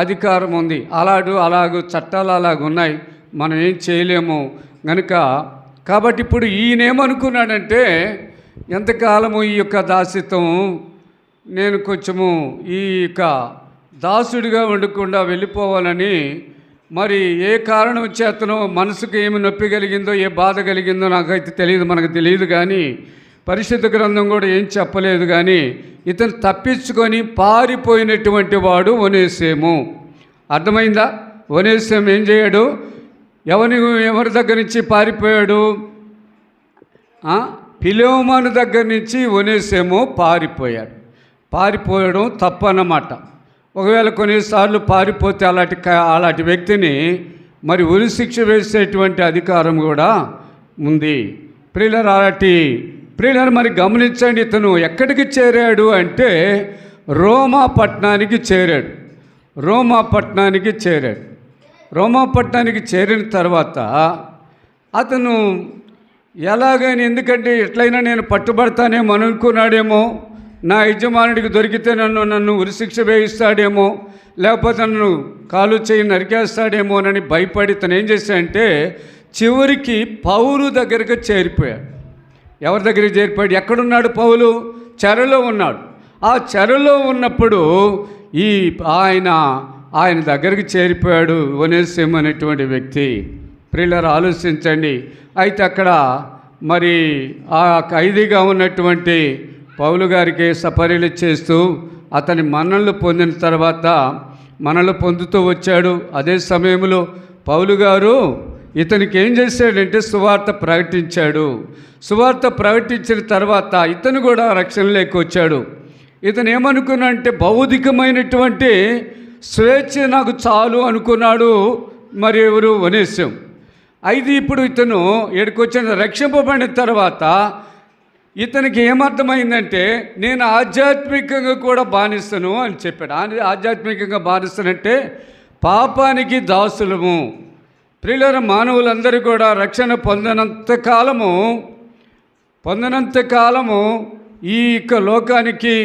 అధికారం ఉంది. అలాగూ చట్టాలు అలాగున్నాయి, మనం ఏం చేయలేము కనుక. కాబట్టి ఇప్పుడు ఈయనేమనుకున్నాడంటే, ఎంతకాలము ఈ యొక్క దాసిత్వం నేను కొంచెము ఈ యొక్క దాసుడిగా ఉండకుండా వెళ్ళిపోవాలని, మరి ఏ కారణం చేతనో మనసుకు ఏమి నొప్పి కలిగిందో, ఏ బాధ కలిగిందో నాకైతే తెలియదు, మనకు తెలియదు. కానీ పరిశుద్ధ గ్రంథం కూడా ఏం చెప్పలేదు. కానీ ఇతను తప్పించుకొని పారిపోయినటువంటి వాడు ఒనేసేము. అర్థమైందా? ఒనేసేము ఏం చేయడు? ఎవరి దగ్గర నుంచి పారిపోయాడు? పిలేమోను దగ్గర నుంచి ఒనేసేము పారిపోయాడు. పారిపోయడం తప్పు అన్నమాట. ఒకవేళ కొన్నిసార్లు పారిపోతే అలాంటి వ్యక్తిని మరి ఉరి శిక్ష వేసేటువంటి అధికారం కూడా ఉంది. ప్రియులారా, మరి గమనించండి, ఇతను ఎక్కడికి చేరాడు అంటే రోమా పట్టణానికి చేరాడు. రోమా పట్టణానికి చేరిన తర్వాత అతను ఎలాగైనా, ఎందుకంటే ఎట్లయినా నేను పట్టుబడతానేమో అనుకున్నాడేమో, నా యజమానుడికి దొరికితే నన్ను ఉరిశిక్ష వేయిస్తాడేమో, లేకపోతే నన్ను కాలు చేయి నరికేస్తాడేమోనని భయపడి తను ఏం చేశాడంటే చివరికి పౌలు దగ్గరికి చేరిపోయాడు. ఎవరి దగ్గరికి చేరిపోయాడు? ఎక్కడున్నాడు పౌలు? చెరలో ఉన్నాడు. ఆ చెరలో ఉన్నప్పుడు ఆయన దగ్గరికి చేరిపోయాడు ఒనేసిము అనేటువంటి వ్యక్తి. ప్రియులారా, ఆలోచించండి. అయితే అక్కడ మరి ఆ ఖైదీగా ఉన్నటువంటి పౌలు గారికి సపర్యలు చేస్తూ అతని మన్ననలు పొందిన తర్వాత మనలు పొందుతూ వచ్చాడు. అదే సమయంలో పౌలు గారు ఇతనికి ఏం చేశాడంటే సువార్త ప్రకటించాడు. సువార్త ప్రకటించిన తర్వాత ఇతను కూడా రక్షణలోకి వచ్చాడు. ఇతను ఏమనుకున్నాడంటే భౌతికమైనటువంటి స్వేచ్ఛ నాకు చాలు అనుకున్నాడు. మరి ఎవరు? ఒనేసిము. అయితే ఇప్పుడు ఇతను ఎక్కడికొచ్చిన రక్షింపబడిన తర్వాత ఇతనికి ఏమర్థమైందంటే నేను ఆధ్యాత్మికంగా కూడా బానిసను అని చెప్పాడు. ఆధ్యాత్మికంగా బానిసనంటే పాపానికి దాసులము. ప్రియులారా, మానవులందరూ కూడా రక్షణ పొందినంత కాలము ఈ యొక్క లోకానికి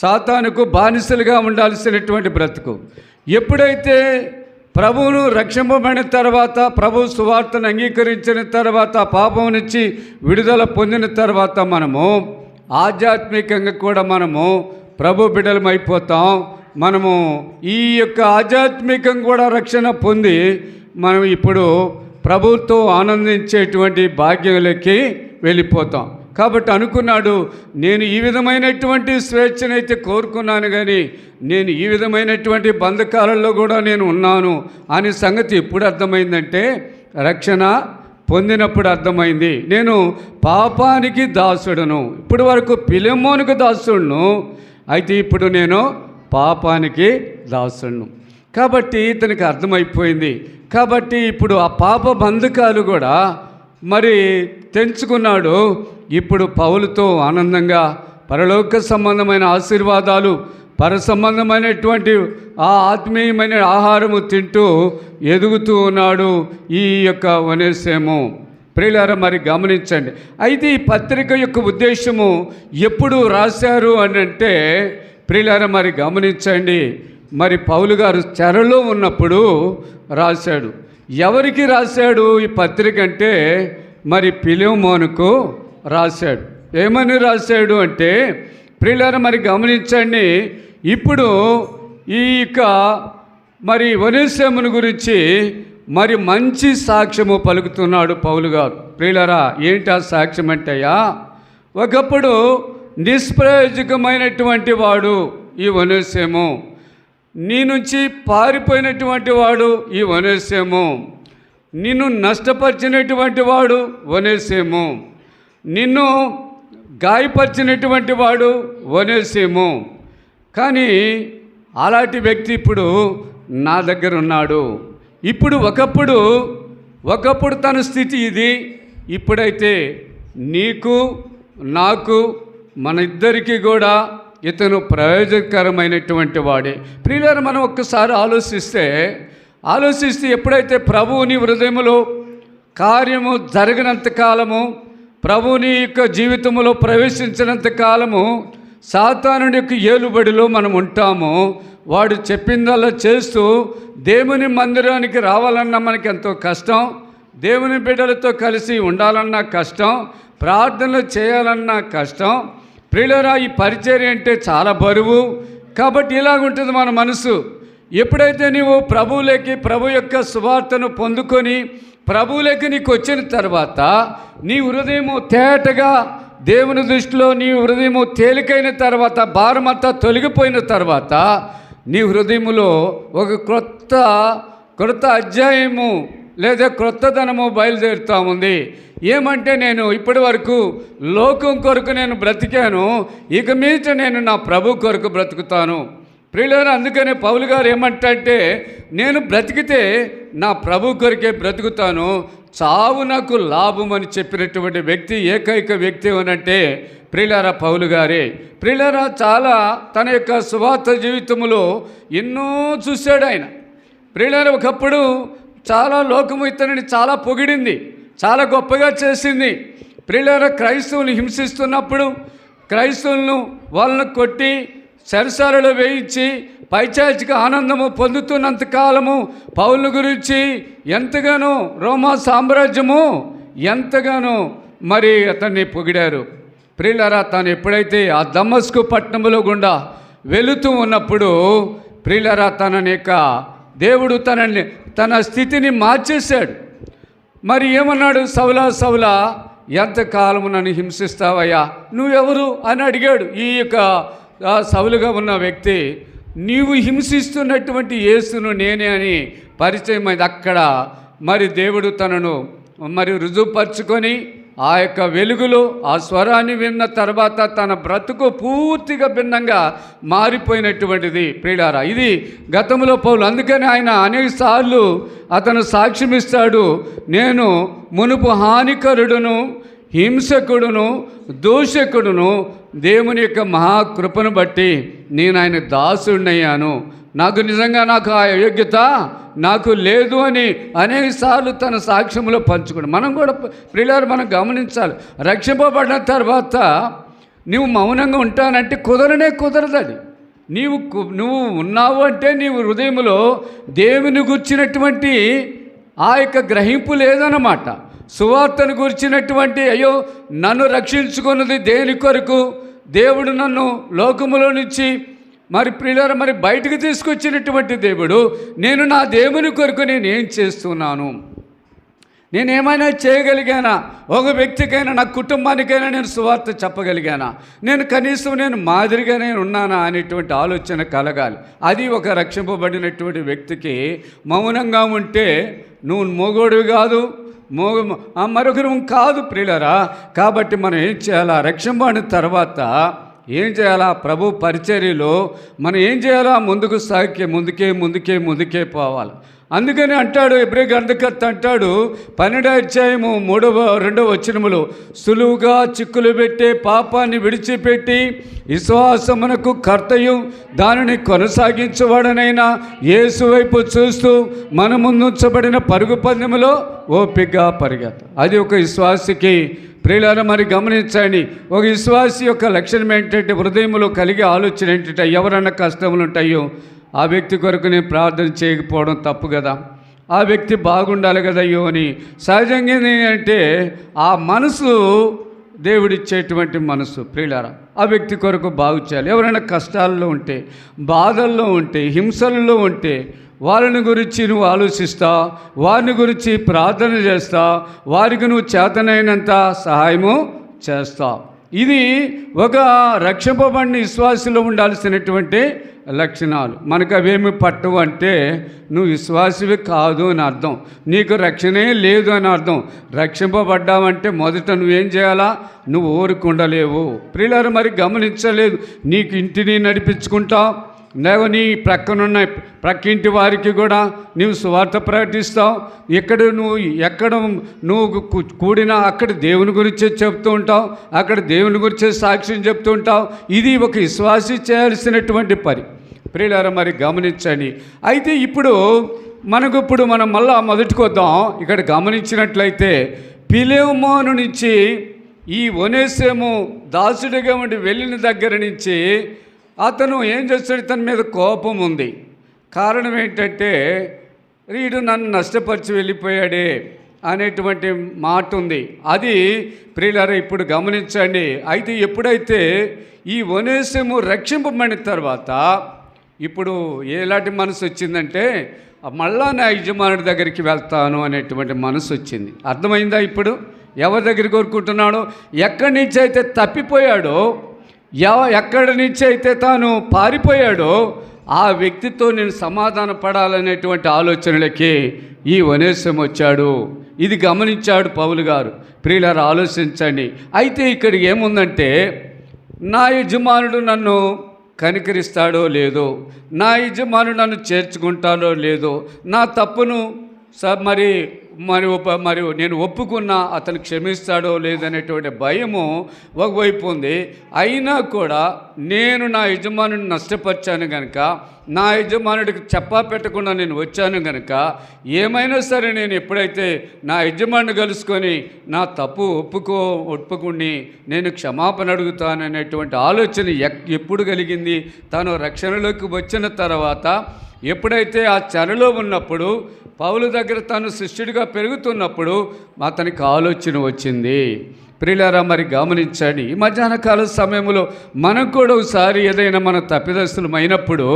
సాతానుకు బానిసలుగా ఉండాల్సినటువంటి బ్రతుకు. ఎప్పుడైతే ప్రభువును రక్షింపబడిన తర్వాత, ప్రభు సువార్తను అంగీకరించిన తర్వాత, పాపం నుంచి విడుదల పొందిన తర్వాత మనము ఆధ్యాత్మికంగా కూడా మనము ప్రభు బిడ్డలమైపోతాం. మనము ఈ యొక్క ఆధ్యాత్మికం కూడా రక్షణ పొంది మనం ఇప్పుడు ప్రభువుతో ఆనందించేటువంటి భాగ్యంలోకి వెళ్ళిపోతాం. కాబట్టి అనుకున్నాడు, నేను ఈ విధమైనటువంటి స్వేచ్ఛనైతే కోరుకున్నాను, కానీ నేను ఈ విధమైనటువంటి బంధకాలలో కూడా నేను ఉన్నాను అనే సంగతి ఎప్పుడు అర్థమైందంటే రక్షణ పొందినప్పుడు అర్థమైంది. నేను పాపానికి దాసుడును. ఇప్పటి వరకు పిలేమోనుకు దాసుడును, అయితే ఇప్పుడు నేను పాపానికి దాసుడును. కాబట్టి ఇతనికి అర్థమైపోయింది. కాబట్టి ఇప్పుడు ఆ పాప బంధకాలు కూడా మరి తెంచుకున్నాడు. ఇప్పుడు పౌలుతో ఆనందంగా పరలోక సంబంధమైన ఆశీర్వాదాలు, పర సంబంధమైనటువంటి ఆ ఆత్మీయమైన ఆహారము తింటూ ఎదుగుతూ ఉన్నాడు ఈ యొక్క ఒనేసిము. ప్రియులారా, మరి గమనించండి. అయితే ఈ పత్రిక యొక్క ఉద్దేశము ఎప్పుడు రాశారు అని అంటే, ప్రియులారా మరి గమనించండి, మరి పౌలు గారు చెరలో ఉన్నప్పుడు రాశాడు. ఎవరికి రాశాడు ఈ పత్రిక అంటే, మరి ఫిలెమోనుకు రాశాడు. ఏమని రాశాడు అంటే, ప్రియులారా మరి గమనించండి, ఇప్పుడు ఈ యొక్క మరి ఒనేసిమును గురించి మరి మంచి సాక్ష్యము పలుకుతున్నాడు పౌలు గారు. ప్రియులారా, ఏంటి ఆ సాక్ష్యం అంటేయా, ఒకప్పుడు నిష్ప్రయోజకమైనటువంటి వాడు ఈ ఒనేసిము, నీ నుంచి పారిపోయినటువంటి వాడు ఈ ఒనేసిము, నిన్ను నష్టపరిచినటువంటి వాడు ఒనేసిము, నిన్ను గాయపరిచినటువంటి వాడు ఒనేసిము. కానీ అలాంటి వ్యక్తి ఇప్పుడు నా దగ్గర ఉన్నాడు. ఇప్పుడు ఒకప్పుడు తన స్థితి ఇది, ఇప్పుడైతే నీకు నాకు మన ఇద్దరికీ కూడా ఇతను ప్రయోజనకరమైనటువంటి వాడే. ప్రియులారా, మనం ఒక్కసారి ఆలోచిస్తే ఎప్పుడైతే ప్రభువుని హృదయములో కార్యము జరిగినంత కాలము, ప్రభువుని యొక్క జీవితంలో ప్రవేశించినంత కాలము సాతానుడి యొక్క ఏలుబడిలో మనం ఉంటాము. వాడు చెప్పిందల్లా చేస్తూ దేవుని మందిరానికి రావాలన్నా మనకి ఎంతో కష్టం, దేవుని బిడ్డలతో కలిసి ఉండాలన్నా కష్టం, ప్రార్థనలు చేయాలన్నా కష్టం. ప్రియులారా, ఈ పరిచర్య అంటే చాలా బరువు. కాబట్టి ఇలాగుంటుంది మన మనసు. ఎప్పుడైతే నీవు ప్రభువులోకి, ప్రభు యొక్క సువార్తను పొందుకొని ప్రభువులోకి నీకు వచ్చిన తర్వాత నీ హృదయము తేటగా దేవుని దృష్టిలో నీ హృదయము తేలికైన తర్వాత, భారమంతా తొలగిపోయిన తర్వాత నీ హృదయములో ఒక క్రొత్త అధ్యాయము లేదా క్రొత్తదనము బయలుదేరుతూ ఉంది. ఏమంటే, నేను ఇప్పటి వరకు లోకం కొరకు నేను బ్రతికాను, ఇక మీద నేను నా ప్రభు కొరకు బ్రతుకుతాను. ప్రియులారా, అందుకనే పౌలు గారు ఏమంటే, నేను బ్రతికితే నా ప్రభు కొరకే బ్రతుకుతాను, చావు నాకు లాభం అని చెప్పినటువంటి వ్యక్తి, ఏకైక వ్యక్తి ఏమనంటే ప్రియులారా పౌలు గారే. ప్రియులారా, చాలా తన యొక్క సువార్త జీవితంలో ఎన్నో చూశాడు ఆయన. ప్రియులారా, ఒకప్పుడు చాలా లోకము ఇతనిని చాలా పొగిడింది, చాలా గొప్పగా చేసింది. ప్రియులారా, క్రైస్తవులను హింసిస్తున్నప్పుడు క్రైస్తవులను వాళ్ళను కొట్టి చెరసాలలో వేయించి పైచాచిక ఆనందము పొందుతున్నంతకాలము పౌలు గురించి ఎంతగానో రోమా సామ్రాజ్యము ఎంతగానో మరి అతన్ని పొగిడారు. ప్రియులారా, తాను ఎప్పుడైతే ఆ దమస్కు పట్టణములో గుండా వెళుతూ ఉన్నప్పుడు ప్రియులారా, దేవుడు తన స్థితిని మార్చేశాడు. మరి ఏమన్నాడు, సౌలా ఎంతకాలము నన్ను హింసిస్తావయ్యా, నువ్వెవరు అని అడిగాడు. ఈ యొక్క సౌలుగా ఉన్న వ్యక్తి, నీవు హింసిస్తున్నటువంటి యేసును నేనే అని పరిచయం అయింది. అక్కడ మరి దేవుడు తనను మరి రుజువుపరుచుకొని ఆ యొక్క వెలుగులో ఆ స్వరాన్ని విన్న తర్వాత తన బ్రతుకు పూర్తిగా భిన్నంగా మారిపోయినటువంటిది. ప్రియులారా, ఇది గతంలో పౌలు. అందుకని ఆయన అనేక సార్లు అతను సాక్ష్యమిస్తాడు, నేను మునుపు హానికరుడును, హింసకుడును, దూషకుడును, దేవుని యొక్క మహాకృపను బట్టి నేను ఆయన దాసుడినయ్యాను, నాకు ఆ యోగ్యత నాకు లేదు అని అనేక సార్లు తన సాక్ష్యంలో పంచుకోండి. మనం కూడా ప్రియులారా, మనం గమనించాలి. రక్షింపబడిన తర్వాత నువ్వు మౌనంగా ఉంటానంటే కుదరదు. అది నువ్వు ఉన్నావు అంటే నీవు హృదయంలో దేవుని గుర్చినటువంటి ఆ యొక్క గ్రహింపు లేదన్నమాట. సువార్తను గురించినటువంటి, అయ్యో నన్ను రక్షించుకున్నది దేని కొరకు, దేవుడు నన్ను లోకములో నుంచి మరి ప్రియులారా మరి బయటకు తీసుకొచ్చినటువంటి దేవుడు, నేను నా దేవుని కొరకు నేను ఏం చేస్తున్నాను, నేనేమైనా చేయగలిగానా, ఒక వ్యక్తికైనా నా కుటుంబానికైనా నేను సువార్త చెప్పగలిగానా, నేను కనీసం నేను మాదిరిగానే ఉన్నానా అనేటువంటి ఆలోచన కలగాలి. అది ఒక రక్షింపబడినటువంటి వ్యక్తికి. మౌనంగా ఉంటే నువ్వు మోగోడివి కాదు, మరొకరు కాదు ప్రియులారా. కాబట్టి మనం ఏం చేయాలా, రక్షింపబడిన తర్వాత ఏం చేయాలా? ప్రభు పరిచర్యలో మనం ఏం చేయాలా? ముందుకు సాగి ముందుకే పోవాలి. అందుకని అంటాడు హెబ్రీ గ్రంథకర్త అంటాడు 12వ అధ్యాయము 2వ వచనములో, సులువుగా చిక్కులు పెట్టే పాపాన్ని విడిచిపెట్టి విశ్వాసమునకు కర్తయు దానిని కొనసాగించువాడనైనా యేసు వైపు చూస్తూ మన ముందుంచబడిన పరుగు పందెములో ఓపికగా పరిగెత్త. అది ఒక విశ్వాసికి ప్రియులారా మరి గమనించండి. ఒక విశ్వాసి యొక్క లక్షణం ఏంటంటే హృదయంలో కలిగే ఆలోచన ఏంటంటే ఎవరన్నా కష్టములు ఉంటాయో ఆ వ్యక్తి కొరకు నేను ప్రార్థన చేయకపోవడం తప్పు కదా, ఆ వ్యక్తి బాగుండాలి కదా అయ్యో అని. సహజంగా ఏంటంటే ఆ మనసు దేవుడిచ్చేటువంటి మనసు ప్రియులారా, ఆ వ్యక్తి కొరకు బాగు చేయాలి. ఎవరైనా కష్టాల్లో ఉంటే, బాధల్లో ఉంటే, హింసల్లో ఉంటే వాళ్ళని గురించి నువ్వు ఆలోచిస్తా, వారిని గురించి ప్రార్థన చేస్తా, వారికి నువ్వు చేతనైనంత సహాయము చేస్తావు. ఇది ఒక రక్షింపబడిన విశ్వాసంలో ఉండాల్సినటువంటి లక్షణాలు. మనకు అవేమి పట్టవు అంటే నువ్వు విశ్వాసివి కాదు అని అర్థం, నీకు రక్షణే లేదు అని అర్థం. రక్షింపబడ్డావంటే మొదట నువ్వేం చేయాలా? నువ్వు ఊరుకుండలేవు. ప్రియులారా మరి గమనించలేదు, నీకు ఇంటిని నడిపించుకుంటావు, లేవు నీ ప్రక్కింటి వారికి కూడా నీవు సువార్త ప్రకటిస్తావు, ఎక్కడ నువ్వు కూడినా అక్కడ దేవుని గురించే చెప్తూ ఉంటావు, అక్కడ దేవుని గురించే సాక్ష్యం చెప్తూ ఉంటావు. ఇది ఒక విశ్వాసి చేయాల్సినటువంటి పని. ప్రియులారా మరి గమనించండి. అయితే మనం మళ్ళా మొదటికి వద్దాం. ఇక్కడ గమనించినట్లయితే ఫిలెమోను నుంచి ఈ ఒనేసిము దాసుడిగా ఉండి వెళ్ళిన దగ్గర నుంచి అతను ఏం చేస్తాడు? ఇతని మీద కోపం ఉంది. కారణం ఏంటంటే వీడు నన్ను నష్టపరిచి వెళ్ళిపోయాడే అనేటువంటి మాట ఉంది. అది ప్రియులారా ఇప్పుడు గమనించండి. అయితే ఎప్పుడైతే ఈ ఒనేసిము రక్షింపబడిన తర్వాత ఇప్పుడు ఎలాంటి మనసు వచ్చిందంటే మళ్ళా నా యజమానుడి దగ్గరికి వెళ్తాను అనేటువంటి మనసు వచ్చింది. అర్థమైందా? ఇప్పుడు ఎవరి దగ్గర కోరుకుంటున్నాడో, ఎక్కడి నుంచి అయితే తప్పిపోయాడో, ఎక్కడి నుంచి అయితే తాను పారిపోయాడో ఆ వ్యక్తితో నేను సమాధాన పడాలనేటువంటి ఆలోచనలకి ఈ ఒనేసిము వచ్చాడు. ఇది గమనించాడు పౌలు గారు. ప్రియులారా ఆలోచించండి. అయితే ఇక్కడ ఏముందంటే నా యజమానుడు నన్ను కనికరిస్తాడో లేదో, నా యజమానుడు నన్ను చేర్చుకుంటాడో లేదో, నా తప్పును మరి నేను ఒప్పుకున్నా అతను క్షమిస్తాడో లేదనేటువంటి భయము ఒకవైపు ఉంది. అయినా కూడా నేను నా యజమానుడిని నష్టపరిచాను కనుక, నా యజమానుడికి చెప్పా పెట్టకుండా నేను వచ్చాను కనుక, ఏమైనా సరే నేను ఎప్పుడైతే నా యజమానుని కలుసుకొని నా తప్పు ఒప్పుకుని నేను క్షమాపణ అడుగుతాననేటువంటి ఆలోచన ఎప్పుడు కలిగింది? తను రక్షణలోకి వచ్చిన తర్వాత, ఎప్పుడైతే ఆ చెరలో ఉన్నప్పుడు, పౌలు దగ్గర తను శిష్యుడిగా పెరుగుతున్నప్పుడు అతనికి ఆలోచన వచ్చింది. ప్రియులారా మరి గమనించండి. ఈ మధ్యాహ్న కాల సమయంలో మనం కూడా ఒకసారి ఏదైనా మన తప్పిదస్తులమైనప్పుడు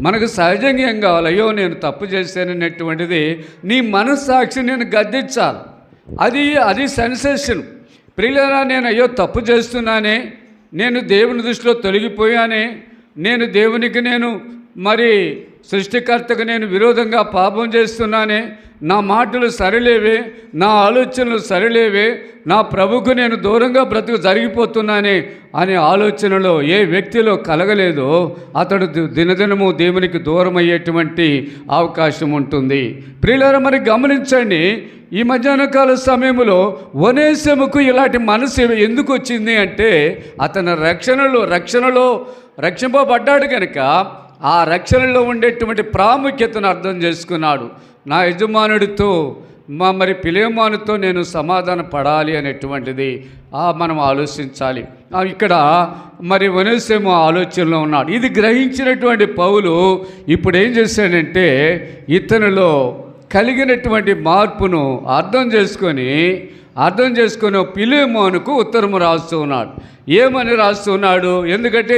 మనకు సహజంగా ఏం కావాలి? అయ్యో నేను తప్పు చేశాననేటువంటిది నీ మనస్సాక్షి నేను గద్దించాలి. అది సెన్సేషన్. ప్రియులారా నేను అయ్యో తప్పు చేస్తున్నానే, నేను దేవుని దృష్టిలో తొలగిపోయానే, నేను దేవునికి మరి సృష్టికర్తకు నేను విరోధంగా పాపం చేస్తున్నానే, నా మాటలు సరిలేవే, నా ఆలోచనలు సరిలేవే, నా ప్రభుకు నేను దూరంగా జరిగిపోతున్నానే అనే ఆలోచనలో ఏ వ్యక్తిలో కలగలేదో అతడు దినదినము దేవునికి దూరం అయ్యేటువంటి అవకాశం ఉంటుంది. ప్రియులారా మరి గమనించండి. ఈ మధ్యాహ్న కాల సమయంలో ఒనేసిముకు ఇలాంటి మనసు ఎందుకు వచ్చింది అంటే అతను రక్షణలో రక్షింపబడ్డాడు కనుక ఆ రక్షణలో ఉండేటువంటి ప్రాముఖ్యతను అర్థం చేసుకున్నాడు. నా యజమానుడితో మరి ఫిలెమోనుతో నేను సమాధాన పడాలి అనేటువంటిది మనం ఆలోచించాలి. ఇక్కడ మరి ఒనేసిము ఆలోచనలో ఉన్నాడు. ఇది గ్రహించినటువంటి పౌలు ఇప్పుడు ఏం చేశాడంటే ఇతనిలో కలిగినటువంటి మార్పును అర్థం చేసుకొని ఫిలెమోనుకు ఉత్తరము రాస్తూ ఉన్నాడు. ఏమని రాస్తున్నాడు? ఎందుకంటే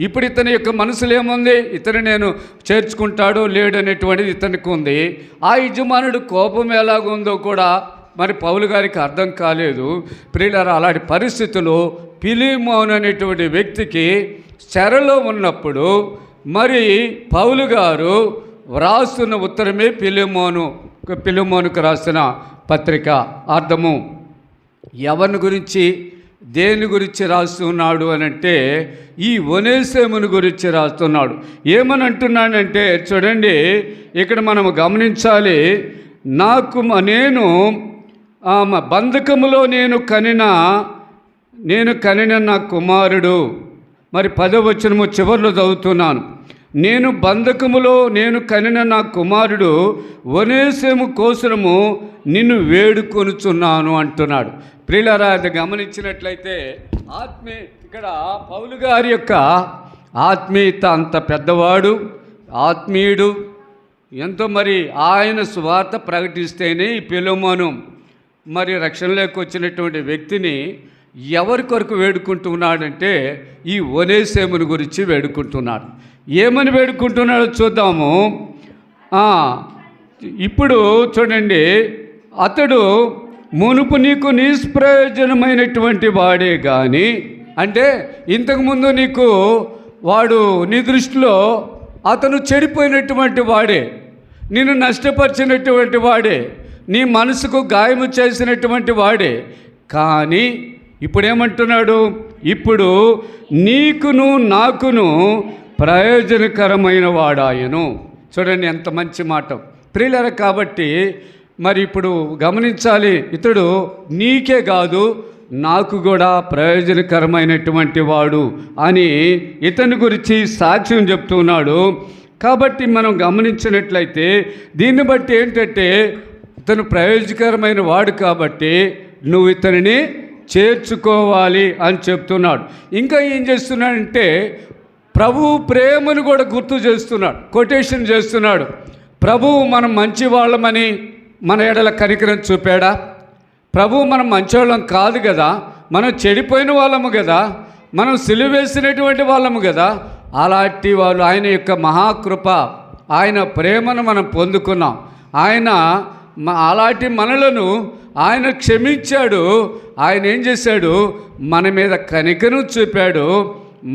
ఇప్పుడు ఇతని యొక్క మనసులో ఏముంది? ఇతను నేను చేర్చుకుంటాడో లేడనేటువంటిది ఇతనికి ఉంది. ఆ యజమానుడు కోపం ఎలాగుందో కూడా మరి పౌలు గారికి అర్థం కాలేదు. ప్రియులారా అలాంటి పరిస్థితుల్లో ఫిలెమోను అనేటువంటి వ్యక్తికి చెరలో ఉన్నప్పుడు మరి పౌలు గారు వ్రాస్తున్న ఉత్తరమే ఫిలెమోనుకు రాసిన పత్రిక. అర్థము ఎవరిని గురించి దేని గురించి రాస్తున్నాడు అని అంటే ఈ ఒనేసిమును గురించి రాస్తున్నాడు. ఏమని అంటున్నాడంటే చూడండి, ఇక్కడ మనం గమనించాలి. నేను బంధకములో నేను కనిన నా కుమారుడు. మరి 10వ వచనము చివర్లో చదువుతున్నాను. నేను బంధకములో నేను కనిన నా కుమారుడు ఒనేసిము కోసము నిన్ను వేడుకొనుచున్నాను అంటున్నాడు. ప్రియులారా, అది గమనించినట్లయితే ఇక్కడ పౌలు గారి యొక్క ఆత్మీయత అంత పెద్దవాడు, ఆత్మీయుడు, ఎంతో మరి ఆయన సువార్త ప్రకటిస్తేనే ఈ ఫిలెమోను మరి రక్షణలోకి వచ్చినటువంటి వ్యక్తిని ఎవరి కొరకు వేడుకుంటున్నాడంటే ఈ ఒనేసిమును గురించి వేడుకుంటున్నాడు. ఏమని వేడుకుంటున్నాడో చూద్దాము. ఇప్పుడు చూడండి, అతడు మునుపు నీకు నిష్ప్రయోజనమైనటువంటి వాడే కానీ, అంటే ఇంతకుముందు వాడు నీ దృష్టిలో అతను చెడిపోయినటువంటి వాడే, నిన్ను నష్టపరిచినటువంటి వాడే, నీ మనసుకు గాయము చేసినటువంటి వాడే. కానీ ఇప్పుడేమంటున్నాడు? ఇప్పుడు నీకును నాకును ప్రయోజనకరమైన వాడాయను. చూడండి ఎంత మంచి మాట ప్రియులారా. కాబట్టి మరి ఇప్పుడు గమనించాలి, ఇతడు నీకే కాదు నాకు కూడా ప్రయోజనకరమైనటువంటి వాడు అని ఇతని గురించి సాక్ష్యం చెప్తున్నాడు. కాబట్టి మనం గమనించినట్లయితే దీన్ని బట్టి ఏంటంటే ఇతను ప్రయోజనకరమైన వాడు కాబట్టి నువ్వు ఇతనిని చేర్చుకోవాలి అని చెప్తున్నాడు. ఇంకా ఏం చేస్తున్నాడంటే ప్రభువు ప్రేమను కూడా గుర్తు చేస్తున్నాడు, కొటేషన్ చేస్తున్నాడు. ప్రభువు మనం మంచి వాళ్ళమని మన ఎడల కనికరం చూపాడా? ప్రభువు మనం మంచివాళ్ళం కాదు కదా, మనం చెడిపోయిన వాళ్ళము కదా, మనం సిలువేసినటువంటి వాళ్ళము కదా. అలాంటి వాళ్ళు ఆయన యొక్క మహాకృప, ఆయన ప్రేమను మనం పొందుకున్నాం. ఆయన అలాంటి మనలను ఆయన క్షమించాడు. ఆయన ఏం చేశాడు? మన మీద కనికరం చూపాడు.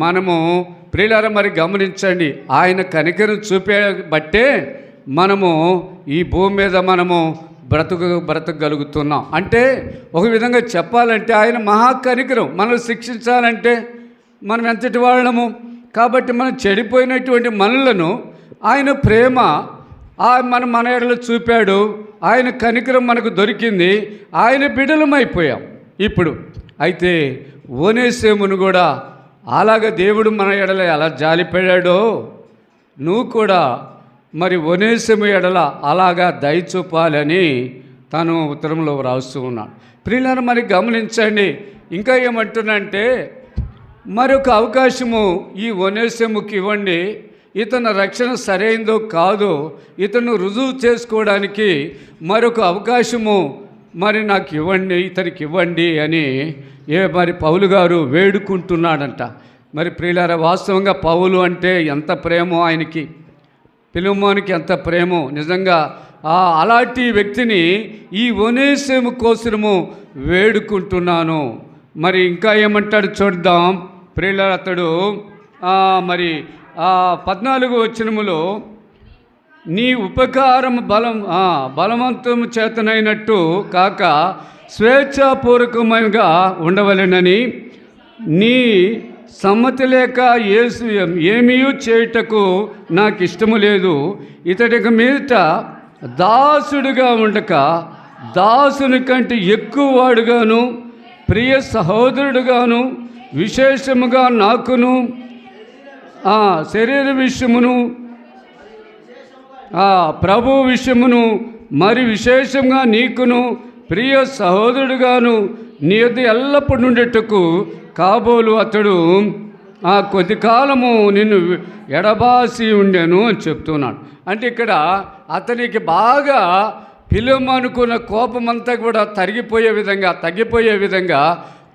మనము ప్రియులారా మరి గమనించండి, ఆయన కనికరం చూపే బట్టే మనము ఈ భూమి మీద మనము బ్రతకగలుగుతున్నాం. అంటే ఒక విధంగా చెప్పాలంటే ఆయన మహాకనికరం. మనల్ని శిక్షించాలంటే మనం ఎంతటి వాళ్ళము కాబట్టి మనం చెడిపోయినటువంటి మనలను ఆయన ప్రేమ మన ఎడలో చూపాడు. ఆయన కనికరం మనకు దొరికింది, ఆయన బిడ్డలమైపోయాం ఇప్పుడు. అయితే ఒనేసిమును కూడా అలాగ దేవుడు మన ఎడల ఎలా జాలిపడాడో నువ్వు కూడా మరి ఒనేసిము ఎడల అలాగా దయ చూపాలని తను ఉత్తరంలో రాస్తూ ఉన్నాడు. ప్రియులారా మరి గమనించండి, ఇంకా ఏమంటున్నానంటే మరొక అవకాశము ఈ ఒనేసిముకి ఇవ్వండి. ఇతని రక్షణ సరైందో కాదో ఇతను రుజువు చేసుకోవడానికి మరొక అవకాశము మరి నాకు ఇవ్వండి, ఇతనికి ఇవ్వండి అని మరి పౌలు గారు వేడుకుంటున్నాడంట. మరి ప్రియులారా వాస్తవంగా పౌలు అంటే ఎంత ప్రేమో ఆయనకి, ఫిలెమోనుకి ఎంత ప్రేమో నిజంగా. అలాంటి వ్యక్తిని ఈ ఒనేసిము కోసము వేడుకుంటున్నాను. మరి ఇంకా ఏమంటాడు చూద్దాం ప్రియులారా. అతడు మరి 14వ వచనములో నీ ఉపకారం బలవంతము చేతనైనట్టు కాక స్వేచ్ఛాపూర్వకముగా ఉండవలెనని నీ సమ్మతి లేక ఏమీ చేయుటకు నాకు ఇష్టము లేదు. ఇతడికి మీదట దాసుడిగా ఉండక దాసుని కంటే ఎక్కువ వాడుగాను ప్రియ సహోదరుడుగాను విశేషముగా నాకును శరీర విషయమును ప్రభు విషయమును మరి విశేషంగా నీకును ప్రియ సహోదరుడుగాను నీ యొద్ద ఎల్లప్పుడూ ఉండేటకు కాబోలు అతడు కొద్ది కాలము నిన్ను ఎడబాసి ఉండెను అని చెప్తున్నాడు. అంటే ఇక్కడ అతనికి బాగా ఫిలెమోనుకున్న కోపమంతా కూడా తగ్గిపోయే విధంగా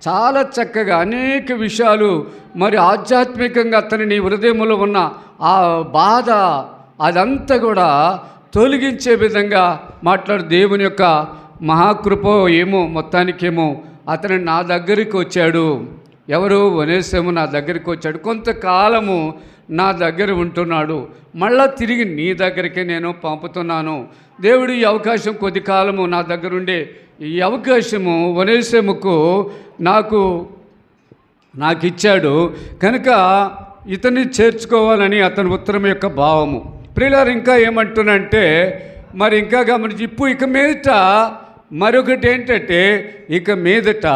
చాలా చక్కగా అనేక విషయాలు మరి ఆధ్యాత్మికంగా అతని హృదయంలో ఉన్న ఆ బాధ అదంతా కూడా తొలగించే విధంగా మాట్లాడు. దేవుని యొక్క మహాకృప ఏమో మొత్తానికేమో అతను నా దగ్గరికి వచ్చాడు. ఎవరు? ఒనేసిము నా దగ్గరికి వచ్చాడు, కొంతకాలము నా దగ్గర ఉంటున్నాడు, మళ్ళా తిరిగి నీ దగ్గరికి నేను పంపుతున్నాను. దేవుడు ఈ అవకాశం కొద్ది కాలము నా దగ్గర ఉండే ఈ అవకాశము ఒనేసిముకు నాకు నాకు ఇచ్చాడు కనుక ఇతన్ని చేర్చుకోవాలని అతని ఉత్తరం యొక్క భావము. ప్రియులారు ఇంకా ఏమంటున్నంటే మరి ఇంకా గమనించి ఇప్పుడు ఇక మీదట మరొకటి ఏంటంటే ఇక మీదట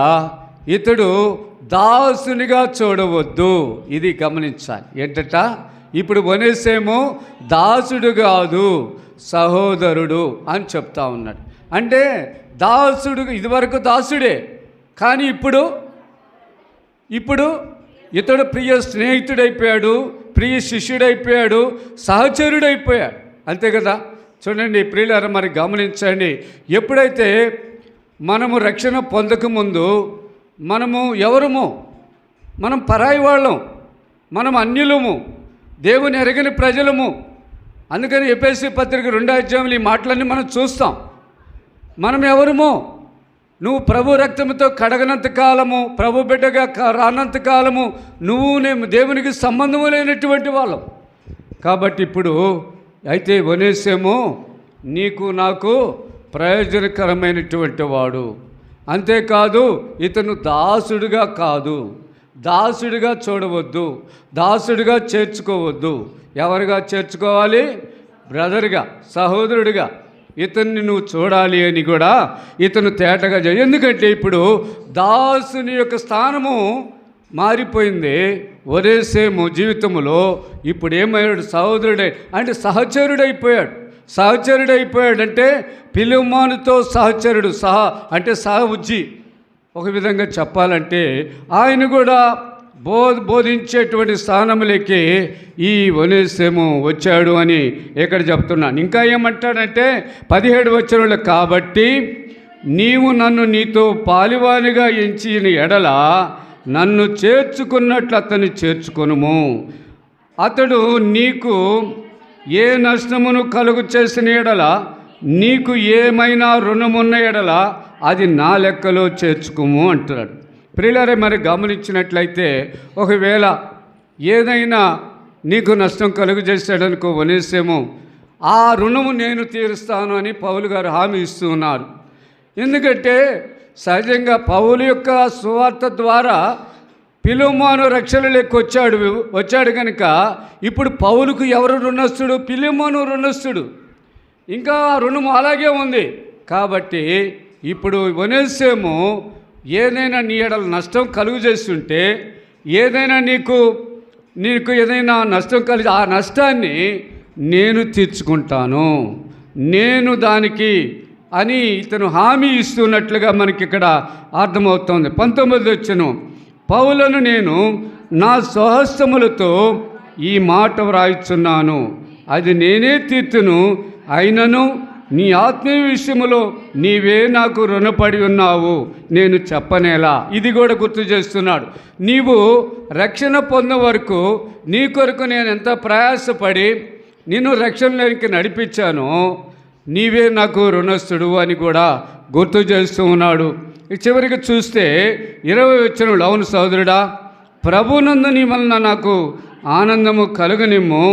ఇతడు దాసునిగా చూడవద్దు. ఇది గమనించాలి. ఏంటట ఇప్పుడు ఒనేసేమో దాసుడు కాదు సహోదరుడు అని చెప్తా ఉన్నాడు. అంటే దాసుడు ఇదివరకు దాసుడే, కానీ ఇప్పుడు ఇతడు ప్రియ స్నేహితుడైపోయాడు, ప్రియ శిష్యుడైపోయాడు, సహచరుడైపోయాడు. అంతే కదా. చూడండి ప్రియులారా, మరి గమనించండి. ఎప్పుడైతే మనము రక్షణ పొందకముందు మనము ఎవరము? మనం పరాయి వాళ్ళం, మనం అన్యులము, దేవుని ఎరగని ప్రజలము. అందుకని ఎఫెసీ పత్రిక 2వ అధ్యాయంలో ఈ మాటలన్నీ మనం చూస్తాం. మనం ఎవరము? నువ్వు ప్రభు రక్తంతో కడగనంత కాలము, ప్రభు బిడ్డగా రానంత కాలము నేను దేవునికి సంబంధము లేనటువంటి వాళ్ళం. కాబట్టి ఇప్పుడు అయితే ఒనేసేమో నీకు నాకు ప్రయోజనకరమైనటువంటి వాడు. అంతేకాదు ఇతను దాసుడుగా కాదు, దాసుడిగా చూడవద్దు, దాసుడిగా చేర్చుకోవద్దు. ఎవరిగా చేర్చుకోవాలి? బ్రదర్గా, సహోదరుడిగా ఇతన్ని నువ్వు చూడాలి అని కూడా ఇతను తేటగా ఎందుకంటే ఇప్పుడు దాసుని యొక్క స్థానము మారిపోయింది. ఒనేసేము జీవితంలో ఇప్పుడు ఏమయ్యాడు? సహోదరుడే అంటే సహచరుడైపోయాడంటే ఫిలెమోనుతో సహచరుడు, అంటే సహఉజ్జి. ఒక విధంగా చెప్పాలంటే ఆయన కూడా బోధించేటువంటి స్థానంలోకి ఈ ఒనేసేము వచ్చాడు అని ఇక్కడ చెప్తున్నాను. ఇంకా ఏమంటాడంటే 17వ వచనంలో, కాబట్టి నీవు నన్ను నీతో పాలివానిగా ఎంచిన ఎడల నన్ను చేర్చుకున్నట్లు అతన్ని చేర్చుకొనుము. అతడు నీకు ఏ నష్టమును కలుగు చేసిన ఎడల, నీకు ఏమైనా రుణమున్న ఎడల అది నా లెక్కలో చేర్చుకోము అంటున్నాడు. ప్రియులారే, మరి గమనించినట్లయితే ఒకవేళ ఏదైనా నీకు నష్టం కలుగు చేశాడనుకో ఒనేసేము, ఆ రుణము నేను తీరుస్తాను అని పౌలు గారు హామీ ఇస్తూ ఉన్నారు. ఎందుకంటే సహజంగా పౌలు యొక్క సువార్త ద్వారా ఫిలెమోను రక్షణలోకి వచ్చాడు కనుక ఇప్పుడు పౌలుకు ఎవరు రుణస్తుడు? ఫిలెమోను రుణస్తుడు. ఇంకా రుణము అలాగే ఉంది. కాబట్టి ఇప్పుడు ఒనేసేము ఏదైనా నీ ఎడల నష్టం కలుగు చేస్తుంటే, ఏదైనా నీకు ఏదైనా నష్టం కలిగి ఆ నష్టాన్ని నేను తీర్చుకుంటాను, నేను దానికి అని ఇతను హామీ ఇస్తున్నట్లుగా మనకి ఇక్కడ అర్థమవుతోంది. 19వ వచనం, పౌలను నేను నా స్వహస్తములతో ఈ మాట వ్రాయిచున్నాను, అది నేనే తీర్చును, అయినను నీ ఆత్మీయ విషయంలో నీవే నాకు రుణపడి ఉన్నావు, నేను చెప్పనేలా. ఇది కూడా గుర్తు చేస్తున్నాడు. నీవు రక్షణ పొందే వరకు నీ కొరకు నేను ఎంత ప్రయాసపడి నిన్ను రక్షణలోకి నడిపించానో నీవే నాకు రుణస్తుడు అని కూడా గుర్తు చేస్తూ ఉన్నాడు. చివరికి చూస్తే 20వ వచనంలో, అవును సహోదరుడా, ప్రభునందు నీ వలన నాకు ఆనందము కలుగనిమ్ము,